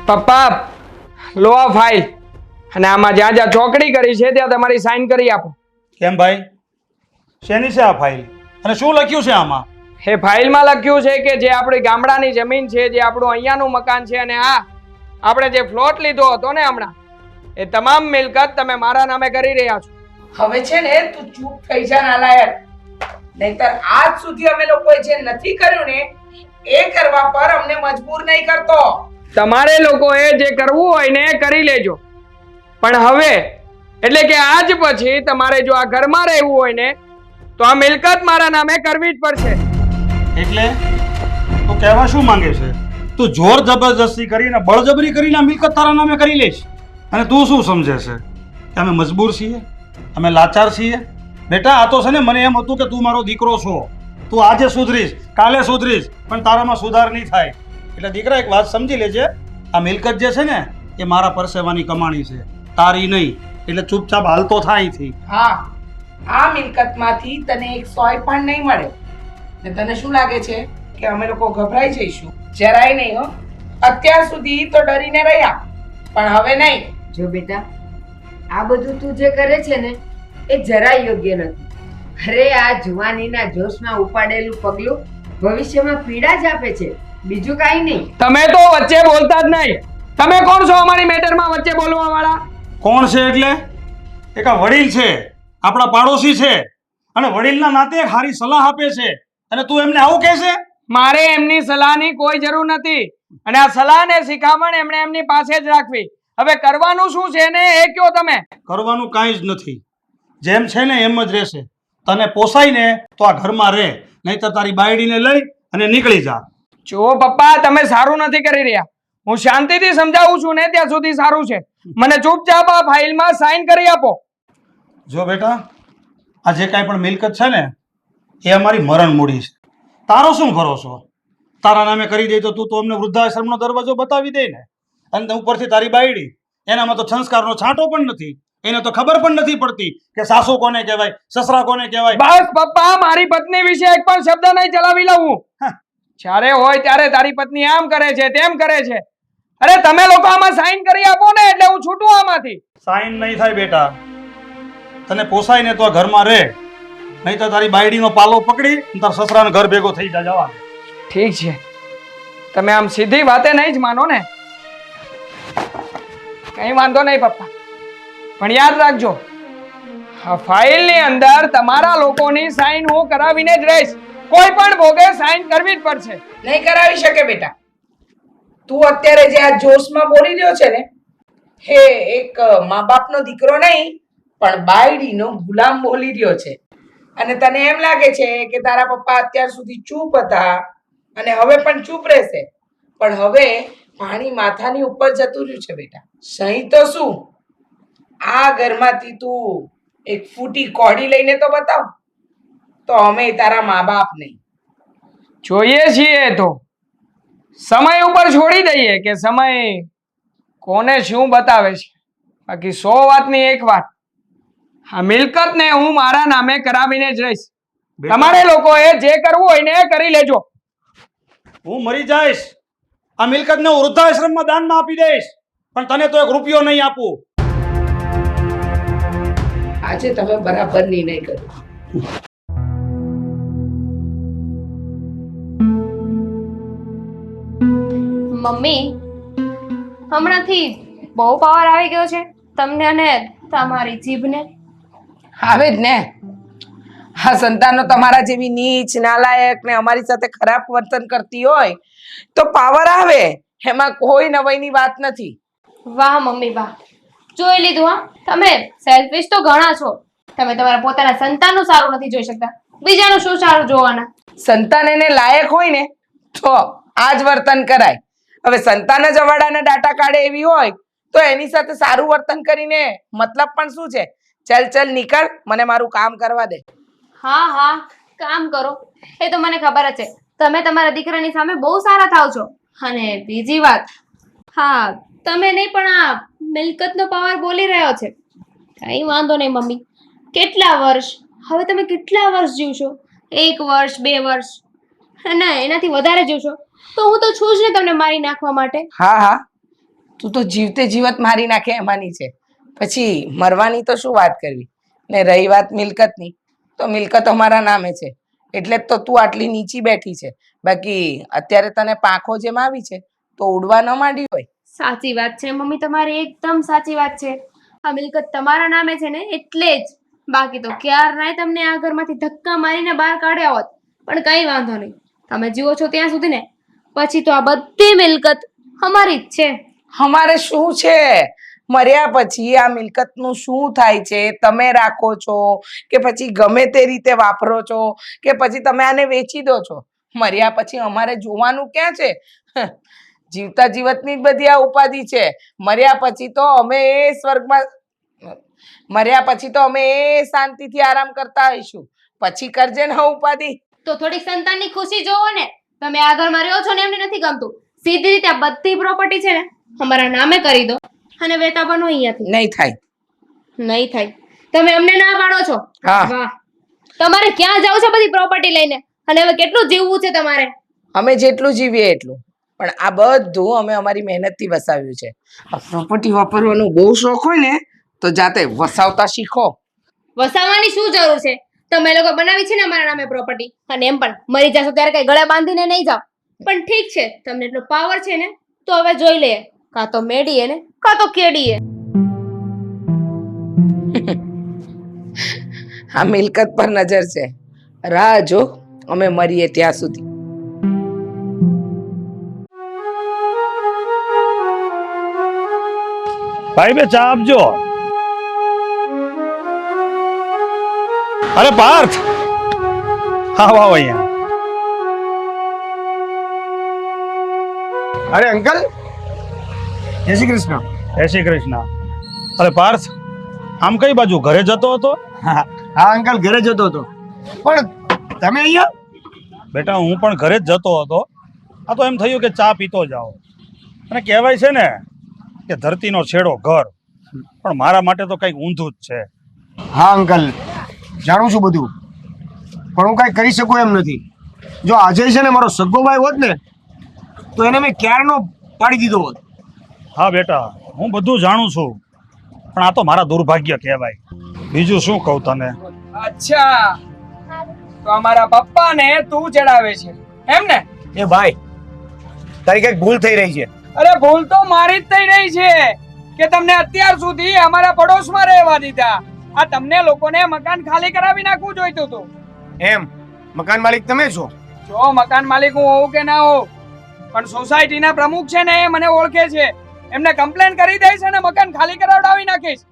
પપ્પા લો આ ફાઇલ અને આમાં જ્યાં જ્યાં ચોકડી કરી છે ત્યાં તમારી સાઈન કરી આપો. કેમ ભાઈ, શેની છે આ ફાઇલ અને શું લખ્યું છે આમાં? એ ફાઇલમાં લખ્યું છે કે જે આપણી ગામડાની જમીન છે, જે આપણું અહીંયાનું મકાન છે અને આ આપણે જે ફ્લોટ લીધો હતો ને હમણાં, એ તમામ મિલકત તમે મારા નામે કરી રહ્યા છો. હવે છે ને તું ચૂપ થઈ જા નાલાયક. નહીતર આજ સુધી અમે લોકોએ જે નથી કર્યું ને એ કરવા પર અમને મજબૂર નહીં કરતો. તમારે લોકોએ જે કરવું હોય ને એ કરી લેજો, પણ હવે એટલે કે આજ પછી તમારે જો આ ઘરમાં રહેવું હોય ને તો આ મિલકત મારા નામે કરવી જ પડશે. એટલે તું કહેવા શું માંગે છે? તું જોર જબરજસ્તી કરીને બળજબરી કરીને આ મિલકત તારા નામે કરી લઈશ? અને તું શું સમજે છે કે અમે મજબૂર છીએ, અમે લાચાર છીએ? બેટા આ તો છે ને મને એમ હતું કે તું મારો દીકરો છો, તું આજે સુધરીશ, કાલે સુધરીશ, પણ તારામાં સુધાર નહીં થાય. એટલે દીકરા એક વાત સમજી લેજે, આ મિલકત જે છે ને એ મારા પરસેવાની કમાણી છે, તારી નહીં. એટલે ચૂપચાપ હાલતો થાય અહીંથી. હા, આ મિલકતમાંથી તને એક સોય પણ નહીં મળે. ને તને શું લાગે છે કે અમે લોકો ગભરાઈ જઈશું? જરાય નહીં હો. અત્યાર સુધી તો ડરીને રહ્યા, પણ હવે નહીં. જો બેટા, આ બધું તું જે કરે છે ને એ જરાય યોગ્ય નથી. અરે આ જુવાનીના જોશમાં ઉપાડેલું પગલું ભવિષ્યમાં પીડા જ આપે છે, બીજું કાંઈ નહીં. તમે તો વચ્ચે બોલતા જ નહીં. તમે કોણ છો અમારી મેટરમાં વચ્ચે બોલવા વાળા? કોણ છે એટલે? એક આ વડીલ છે, આપણા પાડોશી છે અને વડીલના નાતે એક સારી સલાહ આપે છે અને તું એમને આવું કહે છે? મારે એમની સલાહની કોઈ જરૂર નથી અને આ સલાહ ને શિખામણ એમણે એમની પાસે જ રાખવી. હવે કરવાનું શું છે ને એ કયો તમે. કરવાનું કાંઈ જ નથી. જેમ છે ને એમ જ રહેશે. તને પોસાય ને તો આ ઘરમાં રહે, નહીંતર તારી બાયડીને લઈ અને નીકળી જા. જો પપ્પા, તમે સારું નથી કરી રહ્યા. હું શાંતિથી સમજાવું છું ને ત્યાં સુધી સારું છે. મને ચૂપચાપ આ ફાઇલમાં સાઈન કરી આપો. જો બેટા, આ જે કાંઈ પણ મિલકત છે ને એ અમારી મરણ મૂડી છે. તારો શું ભરોસો? તારા નામે કરી દે તો તું તો અમને વૃદ્ધાશ્રમનો દરવાજો બતાવી દે ને. અને ઉપરથી તારી બાયડી, એનામાં તો સંસ્કારનો છાંટો પણ નથી. એને તો ખબર પણ નથી પડતી કે સાસુ કોને કહેવાય, સસરા કોને કહેવાય. બસ પપ્પા, મારી પત્ની વિશે એક પણ શબ્દ નહીં ચલાવી લઉં. જ્યારે હોય ત્યારે તારી પત્ની આમ કરે છે, તેમ કરે છે. અરે તમે લોકો આમાં સાઈન કરી આપો ને એટલે હું છૂટું આમાંથી. સાઈન નહીં થાય બેટા. તને પોસાય ને તો આ ઘરમાં રહે, નહીં તો તારી બાયડીનો પાલો પકડી તાર સસરાને ઘર ભેગો થઈ જવા. ઠીક છે, તમે આમ સીધી વાતે નહીં જ માનો ને. કઈ વાંધો નહીં પપ્પા, પણ યાદ રાખજો, આ ફાઇલની અંદર તમારા લોકોની સાઈન હું કરાવીને જ રહીશ. કોઈ પણ ભોગે સાઈન કરવી જ પડશે. નહીં કરાવી શકે બેટા. તું અત્યારે જે આ જોશમાં બોલી રહ્યો છે ને, હે એક મા બાપનો દીકરો નહીં પણ બાયડીનો ગુલામ બોલી રહ્યો છે. અને તને એમ લાગે છે કે તારા પપ્પા અત્યાર સુધી ચૂપ હતા અને હવે પણ ચૂપ રહેશે, પણ હવે પાણી માથાની ઉપર જતું રહ્યું છે બેટા. સહી તો શું, આ ઘરમાંથી તું એક ફૂટી કોડી લઈને તો બતાવ, તો અમે તારા મા બાપ નહીં. જોઈએ છીએ તો સમય ઉપર છોડી દઈએ કે સમય કોને શું બતાવે છે. બાકી 100 વાતની એક વાત, આ મિલકતને હું મારા નામે કરાવીને જ રહીશ. તમારે લોકોએ જે કરવું હોય ને એ કરી લેજો. હું મરી જઈશ, આ મિલકતને હું વૃદ્ધાશ્રમમાં દાનમાં આપી દઈશ, પણ તને તો 1 રૂપિયો નહીં આપું. આજે તમે બરાબર નિર્ણય કર્યો. મમ્મી, હમણાંથી બહુ પાવર આવી ગયો છે તમને અને તમારી જીભને. આવે જ ને. હા, સંતાનો તમારા જેવી નીચ નાલાયક ને અમારી સાથે ખરાબ વર્તન કરતી હોય તો પાવર આવે, એમાં કોઈ નવાઈની વાત નથી. વાહ મમ્મી વાહ, જોઈ લીધું. હા, તમે સેલ્ફિશ તો ઘણા છો. તમે તમારા પોતાના સંતાનનું સારું નથી જોઈ શકતા, બીજાનું શું સારું જોવાના. સંતાન એને લાયક હોય ને તો આ જ વર્તન કરાય. હવે સંતાન જ અવાડાના ડાટા કાઢે એવી હોય તો એની સાથે સારું વર્તન કરીને મતલબ પણ શું છે? ચાલ ચાલ નીકળ, મને મારું કામ કરવા દે. હા હા, કામ કરો, એ તો મને ખબર જ છે. તમે તમારા દીકરાની સામે બહુ સારા થાવ છો. અને બીજી વાત, હા, તમે નહીં પણ આ મિલકતનો પાવર બોલી રહ્યો છે. કઈ વાંધો નહીં મમ્મી, કેટલા વર્ષ, હવે તમે કેટલા વર્ષ જીવશો? 1 વર્ષ, 2 વર્ષ, ના એનાથી વધારે જીવશો તો હું તો છું જ ને તમને મારી નાખવા માટે. હા હા, તું તો જીવતે જીવત મારી નાખે એમાંની છે, પછી મરવાની તો શું વાત કરવી. ને રહી વાત મિલકતની, તો મિલકત અમારા નામે છે એટલે જ તો તું આટલી નીચી બેઠી છે. બાકી અત્યારે તને પાંખો જેમ આવી છે તો ઉડવા ન માંડી હોય. સાચી વાત છે મમ્મી, તમારી એકદમ સાચી વાત છે. આ મિલકત તમારા નામે છે ને એટલે જ, બાકી તો ક્યારનાય તમને આ ઘરમાંથી ધક્કા મારીને બહાર કાઢ્યા હોત. પણ કઈ વાંધો નહીં, તમે જીવો છો ત્યાં સુધી ને, પછી તો આ બધી મિલકત અમારી જ છે. અમારે શું છે? મર્યા પછી આ મિલકતનું શું થાય છે? તમે રાખો છો કે પછી ગમે તે રીતે વાપરો છો કે પછી તમે આને વેચી દો છો? મર્યા પછી અમારે જોવાનું ક્યાં છે? જીવતા જીવતની જ બધી આ ઉપાધિ છે. મર્યા પછી તો અમે એ સ્વર્ગમાં, મર્યા પછી તો અમે એ શાંતિથી આરામ કરતા હોઈશું. પછી કરજે ને ઉપાધિ. તો થોડીક સંતાનની ખુશી જોવો ને. તમે આ ઘરમાં રહ્યો છો ને એમને નથી ગમતું, સીધી રીતે આ બધી પ્રોપર્ટી છે ને અમારા નામે કરી દો અને વેતા બનો અહીંયાથી. નહીં થાય. નહીં થાય. તમે અમને ના પાડો છો. હા. વાહ, તમારે ક્યાં જાવ છે બધી પ્રોપર્ટી લઈને? અને હવે કેટલું જીવવું છે તમારે? અમે જેટલું જીવીએ એટલું, પણ આ બધું અમે અમારી મહેનતથી વસાવ્યું છે. આ પ્રોપર્ટી વાપરવાનો બહુ શોખ હોય ને તો જાતે વસાવતા શીખો. વસાવવાની શું જરૂર છે? તમે લોકો બનાવી છે ને અમારા નામે પ્રોપર્ટી, અને એમ પણ મરી જશો ત્યારે કઈ ગળે બાંધીને નહીં જાવ. પણ ઠીક છે, તમને એટલો પાવર છે ને તો હવે જોઈ લઈએ, કાં તો મેડીએ ને કાં તો કેડીએ. આ મિલકત પર નજર છે. રાહ જો અમે મરીએ ત્યાં સુધી. ભાઈ બે ચા આપજો. અરે પાર્થ, હા વાવ અહીંયા. અરે અંકલ, જય શ્રી કૃષ્ણ. જય શ્રી કૃષ્ણ. અરે પાર્થ, આમ કઈ બાજુ ઘરે જતો હતો? હા અંકલ, ઘરે જતો હતો. પણ તમે અહીંયા? બેટા હું પણ ઘરે જ જતો હતો. આ તો એમ થયું કે ચા પીતો જાઓ. અને કહેવાય છે ને કે ધરતીનો છેડો ઘર, પણ મારા માટે તો કંઈક ઊંધું જ છે. હા અંકલ, જાણું છું બધું, પણ હું કાંઈ કરી શકું એમ નથી. જો આજે છે ને મારો સગ્ગો ભાઈ હોત ને તો એને મેં ક્યારનો પાડી દીધો હોત. હા બેટા, હું બધું જાણું છું, પણ આ તો મારા દુર્ભાગ્ય કહેવાય. બીજું શું કહું તને? અચ્છા, તો અમારા પપ્પાને તું ચડાવે છે એમ ને? એ ભાઈ, તારી કંઈક ભૂલ થઈ રહી છે. અરે ભૂલ તો મારી જ થઈ રહી છે કે તમને અત્યાર સુધી અમારા પડોશમાં રહેવા દીધા. આ તમને લોકોને મકાન ખાલી કરાવી નાખવું જોઈતું હતું. એમ? મકાન માલિક તમે છો? જો મકાન માલિક હું હોઉં કે ના હોઉં, પણ સોસાયટીના પ્રમુખ છે ને એ મને ઓળખે છે. એમને કમ્પ્લેન કરી દઈશ અને મકાન ખાલી કરાવડાવી નાખીશ.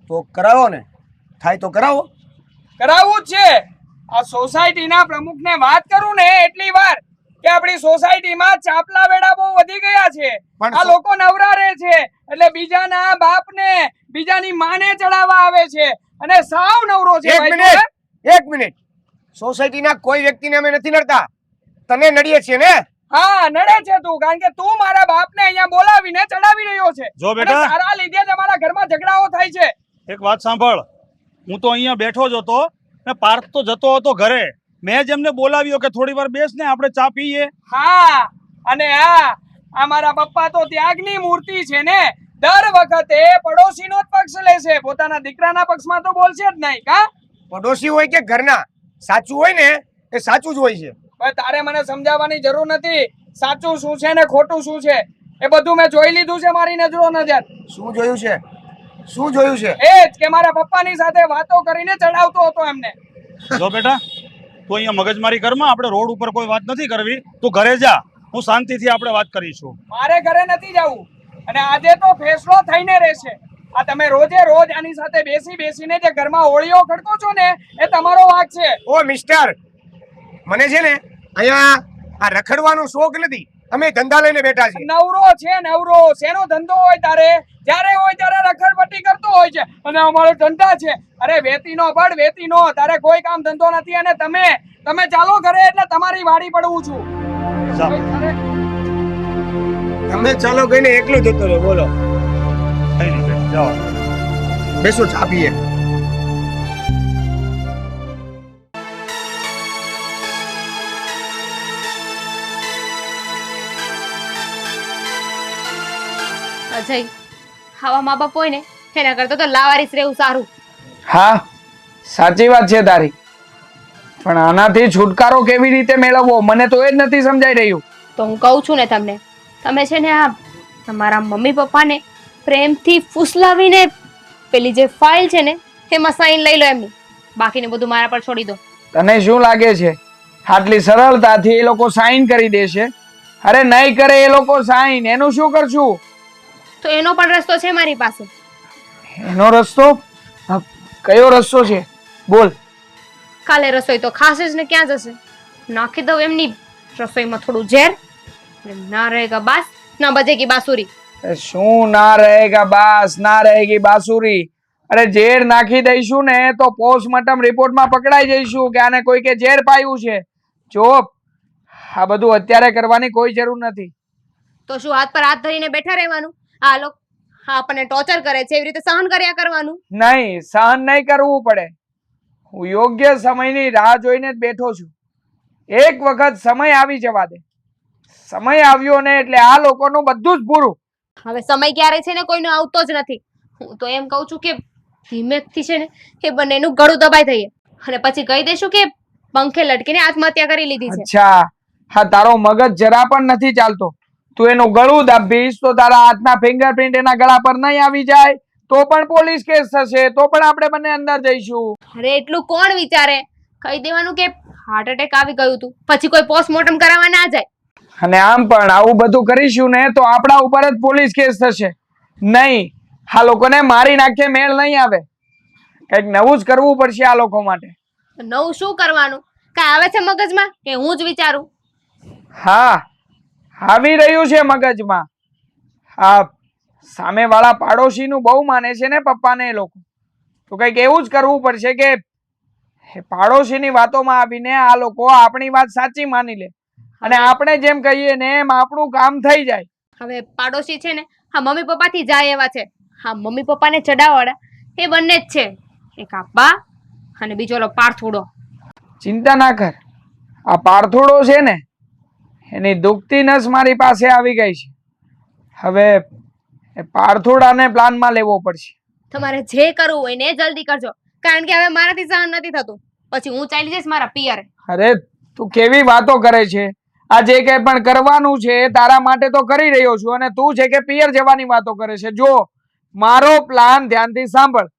તો કરાવો ને, થાય તો કરાવો. કરાવવું જ છે. આ સોસાયટીના પ્રમુખને વાત કરું ને એટલી વાર કે આપણી સોસાયટીમાં ચાપલા વેડા બહુ વધી ગયા છે. પણ આ લોકો નવરા રહે છે એટલે બીજાના બાપને બીજાની માને ચડાવવા આવે છે અને સાવ નવરો છે. એક ભાઈ મિનિટ, એક મિનિટ. સોસાયટીના કોઈ વ્યક્તિને અમે નથી નડતા, તને નડીએ છીએ ને? હા, નડે છે તું, કારણ કે તું મારા બાપને અહીંયા બોલાવીને ચડાવી રહ્યો છે. જો બેટા, અને તારા લીધે જ અમારા ઘરમાં ઝઘડાઓ થાય છે. એક વાત સાંભળ. હું તો અહીંયા બેઠો જ હતો ને પાર્થ તો જતો હતો ઘરે. મેં જ એમને બોલાવ્યો કે થોડી વાર બેસ ને આપણે ચા પીએ. હા, અને આ મારા પપ્પા તો ત્યાગની મૂર્તિ છે ને. દર વખતે પડોશીનો જ પક્ષ લેશે, પોતાના દીકરાના પક્ષમાં તો બોલશે જ નહીં. કા પડોશી હોય કે ઘરના, સાચું હોય ને એ સાચું જ હોય છે. ભાઈ તારે મને સમજાવવાની જરૂર નથી. સાચું શું છે ને ખોટું શું છે એ બધું મેં જોઈ લીધું છે મારી નજરો નજર. શું જોયું છે? શું જોયું છે? એ જ કે મારા પપ્પાની સાથે વાતો કરીને ચડાવતો હતો એમને. જો બેટા, તું અહીંયા મગજમારી કરમાં, આપણે રોડ ઉપર કોઈ વાત નથી કરવી. તું ઘરે જા, હું શાંતિથી આપણે વાત કરીશું. મારે ઘરે નથી જવું અને આજે તો ફેસલો થઈને રહેશે. આ તમે રોજે રોજ આની સાથે બેસીને જે ઘરમાં હોળીઓ ખડકો છો ને એ તમારો વાંક છે. ઓ મિસ્ટર, મને છે ને અહીંયા આ રખડવાનો શોખ નથી. અમે ધંધા લઈને બેઠા છીએ. નવરો છે નવરો. શેનો ધંધો હોય તારે? જ્યારે હોય ત્યારે રખડપટ્ટી કરતો હોય છે અને અમારો ધંધા છે. અરે વેતીનો બળ વેતીનો, તારે કોઈ કામ ધંધો નથી અને તમે ચાલો ઘરે એટલે તમારી વાડી પડવું છું. જા. તમે ચાલો કહીને એકલો જતો રહ્યો. બોલો, કઈ નહીં બેટા, જાઓ. બેસો, ચા પીએ. અજય, આવા મા બાપ હોય ને એના કરતા તો લાવારીસ રહેવું સારું. હા, સાચી વાત છે તારી, પણ આનાથી છુટકારો કેવી રીતે મેળવવો મને તો એ જ નથી સમજાઈ રહ્યું. તો હું કહું છું ને તમને, તમે છે ને આ તમારા મમ્મી પપ્પાને પ્રેમથી ફૂસલાવીને પેલી જે ફાઇલ છે ને એમાં સાઈન લઈ લો એમની. બાકીને બધું મારા પર છોડી દો. તને શું લાગે છે આટલી સરળતાથી એ લોકો સાઈન કરી દેશે? અરે નહીં કરે એ લોકો સાઈન, એનું શું કરશું? તો એનો પણ રસ્તો છે મારી પાસે. એનો રસ્તો? કયો રસ્તો છે? બોલ. કાલે રસોઈ તો ખાશે જ ને, ક્યાં જશે? નાખી દઉં એમની રસોઈમાં થોડું ઝેર, ના રહેગા બાસ ના બજેગી બાસુરી. શું ના રહેગા બાસ ના રહેગી બાસુરી? અરે ઝેર નાખી દઈશું ને તો પોસ્ટમોર્ટમ રિપોર્ટમાં પકડાઈ જઈશું કે આને કોઈ કે ઝેર પાયું છે. જો આ બધું અત્યારે કરવાની કોઈ જરૂર નથી. તો શું હાથ પર હાથ ધરીને બેઠા રહેવાનું? આ લોકો આપણને ટોર્ચર કરે છે એવી રીતે સહન કર્યા કરવાનું? નહીં, સહન નહીં કરવું પડે. હું યોગ્ય સમયની રાહ જોઈને જ બેઠો છું. એક વખત સમય આવી જવા દે. સમય આવ્યો ને એટલે આ લોકોનું બધું જ પૂરું. હવે સમય ક્યારે છે ને કોઈનો આવતો જ નથી. હું તો એમ કહું છું કે ધીમેથી છે ને એ બંનેનું ગળું દબાઈ થઈએ અને પછી કહી દઈશું કે પંખે લટકીને આત્મહત્યા કરી લીધી છે. અચ્છા, હા, તારો મગજ જરા પણ નથી ચાલતો. તું એનું ગળું દાબીશ તો તારા હાથના ફિંગરપ્રિન્ટ એના ગળા પર નહીં આવી જાય? તો પણ પોલીસ કેસ થશે, તો પણ આપણે બંને અંદર જઈશું. અરે એટલું કોણ વિચારે? કહી દેવાનું કે હાર્ટ એટેક આવી ગયું હતું, પછી કોઈ પોસ્ટમોર્ટમ કરાવવા ના જાય. અને આમ પણ આવું બધું કરીશું ને તો આપણા ઉપર જ પોલીસ કેસ થશે. નહીં, આ લોકોને મારી નાખે મેળ નહીં આવે. કંઈક નવું જ કરવું પડશે આ લોકો માટે. નવું શું કરવાનું? કાંઈ આવે છે મગજમાં કે હું જ વિચારું? હા, આવી રહ્યું છે મગજમાં. હા, સામેવાળા પાડોશીનું બહુ માને છે ને પપ્પાને એ લોકો. તો કંઈક એવું જ કરવું પડશે કે પાડોશીની વાતોમાં આવીને આ લોકો આપણી વાત સાચી માની લે અને આપણે જેમ કહીએ ને એમ આપણું કામ થઈ જાય. હવે પાડોશી છે ને હા મમ્મી પપ્પાથી જાય એવા છે. હા મમ્મી પપ્પાને ચડાવવાળા એ બંને જ છે, એક આ બા અને બીજો ઓલો પાર્થુડો. ચિંતા ના કર, આ પાર્થુડો છે ને એની દુખતી નસ મારી પાસે આવી ગઈ છે. હવે એ પાર્થુડાને પ્લાનમાં લેવો પડશે. તમારે જે કરવું હોય ને જલ્દી કરજો, કારણ કે હવે મારાથી સહન નથી થતું. પછી હું ચાલી જઈશ મારા પિયરે. અરે તું કેવી વાતો કરે છે? આ જે કંઈ પણ કરવાનું છે તારા માટે તો કરી રહ્યો છું અને તું છે કે પિયર જવાની વાતો કરે છે. જો મારો પ્લાન ધ્યાનથી સાંભળ.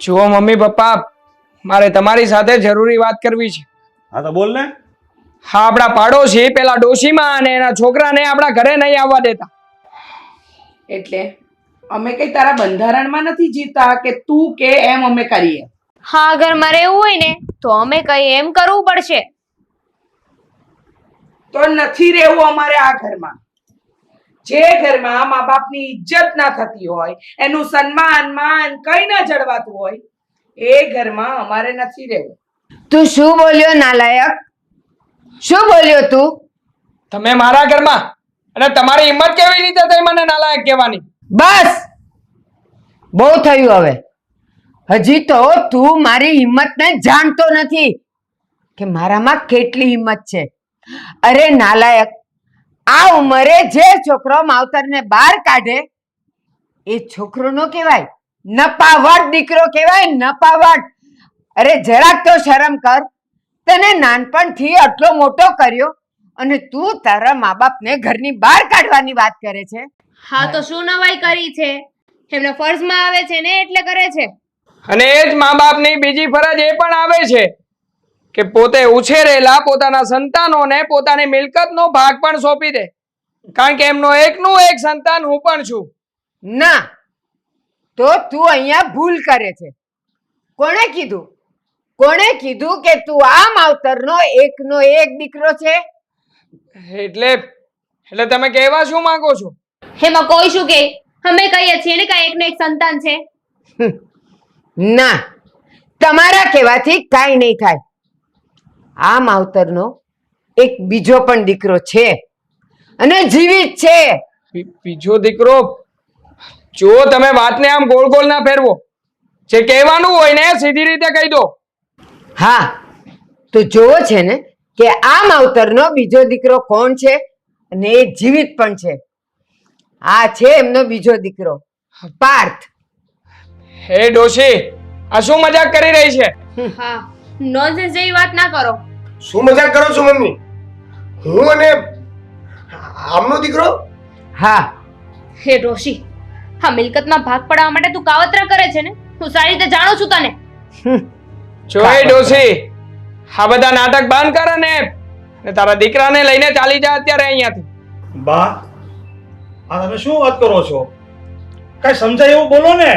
જુઓ મમ્મી પપ્પા, મારે તમારી સાથે જરૂરી વાત કરવી છે. હા તો બોલ ને. હા, આપણા પાડોશી પેલા ડોશીમાં અને એના છોકરાને આપણા ઘરે નહીં આવવા દેતા. એટલે અમે કઈ તારા બંધારણમાં નથી જીવતા કે તું કે એમ અમે કરીએ. હા અગર મારે એવું હોય ને તો અમે કઈ એમ કરવું પડશે. તો નથી રહેવું અમારે આ ઘરમાં. જે ઘરમાં મા બાપની ઇજ્જત ના થતી હોય, એનું સન્માન માન કઈ ના જળવાતું હોય, એ ઘરમાં અમારે નથી રહેવું. તું શું બોલ્યો નાલાયક? શું બોલ્યો તું? તમે મારા ઘરમાં અને તમારી હિંમત કેવી રીતે થઈ મને નાલાયક કહેવાની? બસ, બહુ થયું હવે. હજી તો તું મારી હિંમતને જાણતો નથી કે મારામાં કેટલી હિંમત છે. અરે નાલાયક, આ ઉંમરે જે છોકરો માવતરને બહાર કાઢે એ છોકરો નો કહેવાય, નપાવટ દીકરો કહેવાય, નપાવટ. અરે જરાક તો શરમ કર. તને નાનપણથી આટલો મોટો કર્યો અને તું તારા મા બાપને ઘરની બહાર કાઢવાની વાત કરે છે. હા તો શું નવાઈ કરી છે? એમના ફરજમાં આવે છે ને એટલે કરે છે. અને એ જ મા બાપની બીજી ફરજ એ પણ આવે છે કે પોતે ઉછેરેલા પોતાના સંતાનોને પોતાની મિલકતનો ભાગ પણ સોંપી દે. કારણ કે એમનો એકનું એક સંતાન હું પણ છું. ના, તો તું અહીંયા ભૂલ કરે છે. કોણે કીધું? કોણે કીધું કે તું આ માવતરનો એકનો એક દીકરો છે? એટલે તમે કહેવા શું માંગો છો? એમાં કોઈ શું કે? અમે કહીએ છીએ ને કે એકનો એક સંતાન છે. ના, તમારા કહેવાથી કાંઈ નહીં થાય. આ માવતરનો એક બીજો પણ દીકરો છે અને જીવિત છે. બીજો દીકરો? જો તમે વાતને આમ ગોળ ગોળ ના ફેરવો. જે કહેવાનું હોય ને સીધી રીતે કહી દો. હા, તો જોવો છે ને કે આ માવતરનો બીજો દીકરો કોણ છે અને એ જીવિત પણ છે. આ છે એમનો બીજો દીકરો પાર્થ. હે ડોશી, આ શું મજાક કરી રહી છે? હા, નોનસેન્સ જેવી વાત ના કરો. શું મજાક કરો છો મમ્મી? હું અને આમનો દીકરો? હા, હે ડોશી, હા મિલકતમાં ભાગ પાડવા માટે તું કાવતરા કરે છે ને? હું સારી રીતે જાણું છું તને. જો એ ડોશી, આ બધા નાટક બંધ કર અને તારા દીકરાને લઈને ચાલી જા અત્યારે અહીંયાથી. બા, આ તમે શું વાત કરો છો? કઈ સમજાય એવું બોલો ને.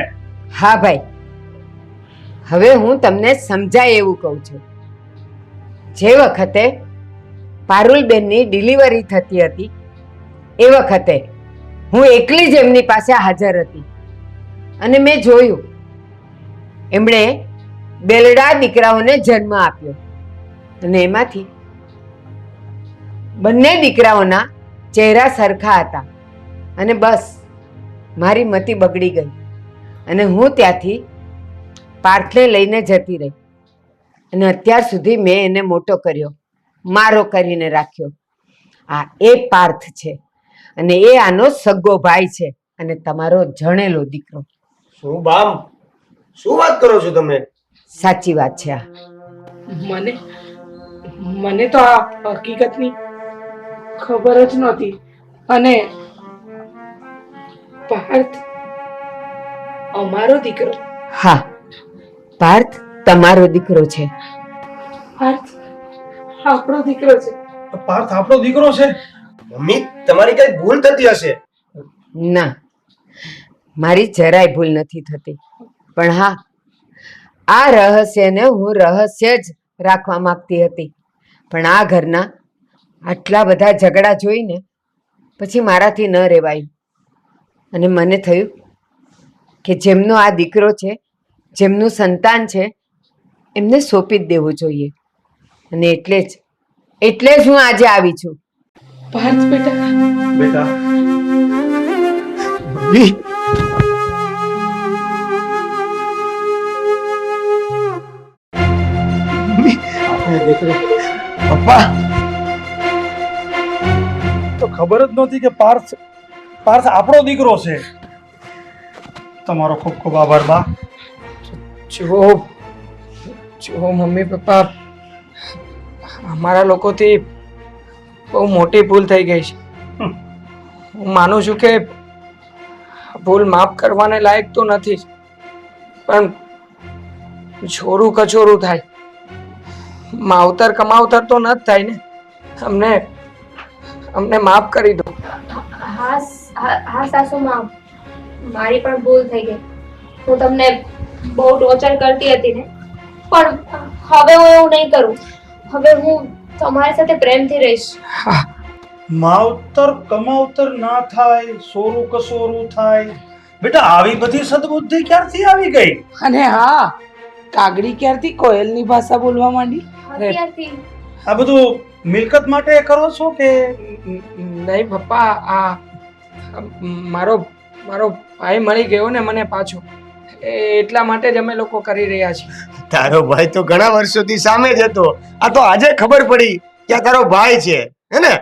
હા ભાઈ, હવે હું તમને સમજાય એવું કહું છું. જે વખતે પારુલબેનની ડિલિવરી થતી હતી એ વખતે હું એકલી જ એમની પાસે હાજર હતી અને મેં જોયું એમણે બેલડા દીકરાઓને જન્મ આપ્યો અને એમાંથી બંને દીકરાઓના ચહેરા સરખા હતા અને બસ મારી મતિ બગડી ગઈ અને હું ત્યાંથી પાર્થને લઈને જતી રહી અને અત્યાર સુધી મેં એને મોટો કર્યો, મારો કરીને રાખ્યો. આ એ પાર્થ છે અને એ આનો સગ્ગો ભાઈ છે અને તમારો જણેલો દીકરો. શું બામ શું વાત કરો છો તમે? સાચી વાત છે આ. મને મને તો આ હકીકતની ખબર જ નહોતી. અને પાર્થ અમારો દીકરો. હા, પાર્થ તમારો દીકરો છે. પાર્થ આપણો દીકરો છે. પાર્થ આપણો દીકરો છે? મમ્મી તમારી કઈ ભૂલ થતી હશે. ના, મારી જરાય ભૂલ નથી થતી. પણ હા, આ રહસ્યને હું રહસ્ય જ રાખવા માંગતી હતી. પણ આ ઘરના આટલા બધા ઝઘડા જોઈને પછી મારાથી ન રહેવાયું અને મને થયું કે જેમનો આ દીકરો છે, જેમનું સંતાન છે, એમને સોંપી જ દેવું જોઈએ. અને એટલે જ હું આજે આવી છું. પાર્થ બેટા, બેટા મમ્મી પપ્પા તો ખબર જ નહોતી કે પાર્થ આપણો દીકરો છે. તમારો ખૂબ ખૂબ આભાર બા. જો મમ્મી પપ્પા, અમારા લોકોથી બહુ મોટી ભૂલ થઈ ગઈ છે. હું માનું છું કે ભૂલ માફ કરવાને લાયક તો નથી જ. પણ છોરું કચોરું થાય, માવતર કમાવતર તો ન જ થાય ને. અમને માફ કરી દો. હા સાસુમાં, મારી પણ ભૂલ થઈ ગઈ. હું તમને બહુ ટોર્ચર કરતી હતી ને, પણ હવે હું એવું નહીં કરું. હવે હું તમારી સાથે પ્રેમથી રહીશ. માવતર કમાવતર ના થાય, સોરું કસોરું થાય. બેટા આવી બધી સદબુદ્ધિ ક્યારથી આવી ગઈ? અને હા, કાગડી ક્યારથી કોયલની ભાષા બોલવા માંડી? અત્યારથી આ બધું મિલકત માટે કરો છો કે? નહીં પપ્પા, આ મારો ભાઈ મળી ગયો ને મને પાછો, એટલા માટે જ અમે લોકો કરી રહ્યા છીએ. તારો ભાઈ તો ઘણા વર્ષોથી સામે જ હતો. આ તો આજે ખબર પડી કે આ તારો ભાઈ છે, હે ને?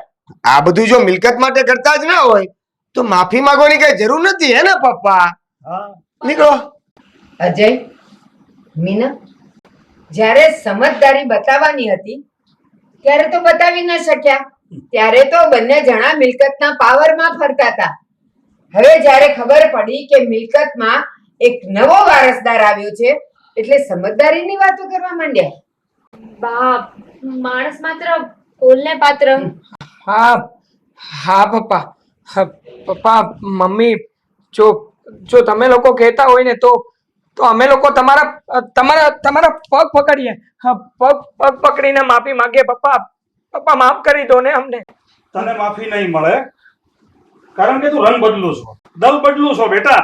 આ બધું જો મિલકત માટે કરતા જ ના હોય તો માફી માંગવાની કઈ જરૂર નથી, હે ને પપ્પા? હા, નીકળો. અજય, મીના, જ્યારે સમજદારી બતાવવાની હતી ત્યારે તો બતાવી ન શક્યા. ત્યારે તો બંને જણા મિલકતના પાવરમાં ફરતા હતા. હવે જ્યારે ખબર પડી કે મિલકતમાં એક નવો વારસદાર આવ્યો છે એટલે સમજદારીની વાતો કરવા માંડ્યા. બા, માણસ માત્ર ભૂલને પાત્ર. હા પપ્પા. પપ્પા મમ્મી, જો તમે લોકો કહેતા હોય ને તો અમે લોકો તમારા પગ પકડીએ. પગ પકડીને માફી માંગીએ. પપ્પા માફ કરી દો ને અમને. તને માફી નહીં મળે, કારણ કે તું રંગ બદલું છો, દલ બદલું છો. બેટા,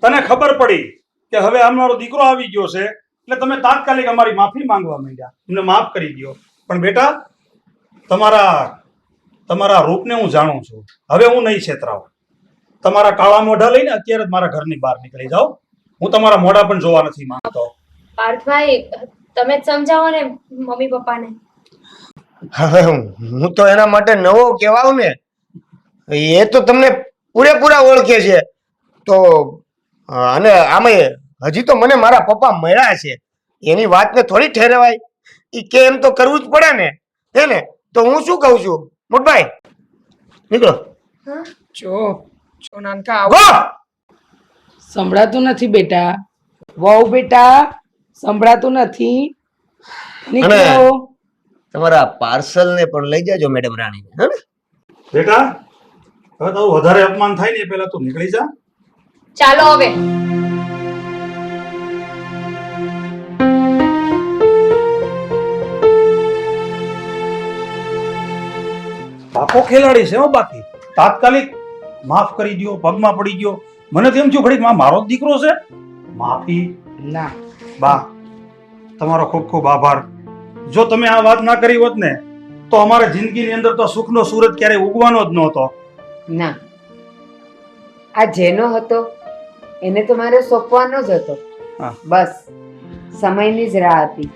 તને ખબર પડી કે હવે અમારો દીકરો આવી ગયો છે એટલે તમે તાત્કાલિક અમારી માફી માંગવા માંડ્યા, અમને માફ કરી દો. પણ બેટા, તમારા રૂપને હું જાણું છું. હવે હું નહીં છેતરાવું. તમારા કાળા મોઢા લઈને અત્યારે જ મારા ઘરની બહાર નીકળી જાઓ. હું તમારા મોઢા પણ જોવા નથી માંગતો. પાર્થભાઈ, તમે જ સમજાવો ને મમ્મી પપ્પાને. હવે હું તો એના માટે નવો કહેવાઉં ને, એ તો તમને પૂરેપૂરા ઓળખે છે. તો અને આમાં હજી તો મને મારા પપ્પા મળ્યા છે, એની વાતને થોડી ઠેરવાય. ઈ કે એમ તો કરવું જ પડે ને, હે ને? તો હું શું કહું છું, મોટભાઈ, નીકળો. જો નાનકા આવો. ગો! સંભળાતું નથી બેટા. વહુ બેટા, સંભળાતું નથી. નીકળો. તમારા પાર્સલ ને પણ લઈ જાજો મેડમ રાણી, હે ને? બેટા, હવે તારું વધારે અપમાન થાય ને એ પહેલા તું નીકળી જા. ચાલો હવે. બાપો ખેલાડી છે હો. બાકી તાત્કાલિક માફ કરી દો, પગમાં પડી ગયો. મને તો એમ થયું ઘડીક મારો જ દીકરો છે. માફી ના, બા, તમારો ખૂબ ખૂબ આભાર. જો તમે આ વાત ના કરી હોત ને તો અમારા જિંદગીની અંદર તો સુખનો સૂરજ ક્યારેય ઉગવાનો જ નહોતો. ના, આ જેનો હતો એને તો મારે સોંપવાનો જ હતો. હા. બસ સમયની જ રાહ હતી.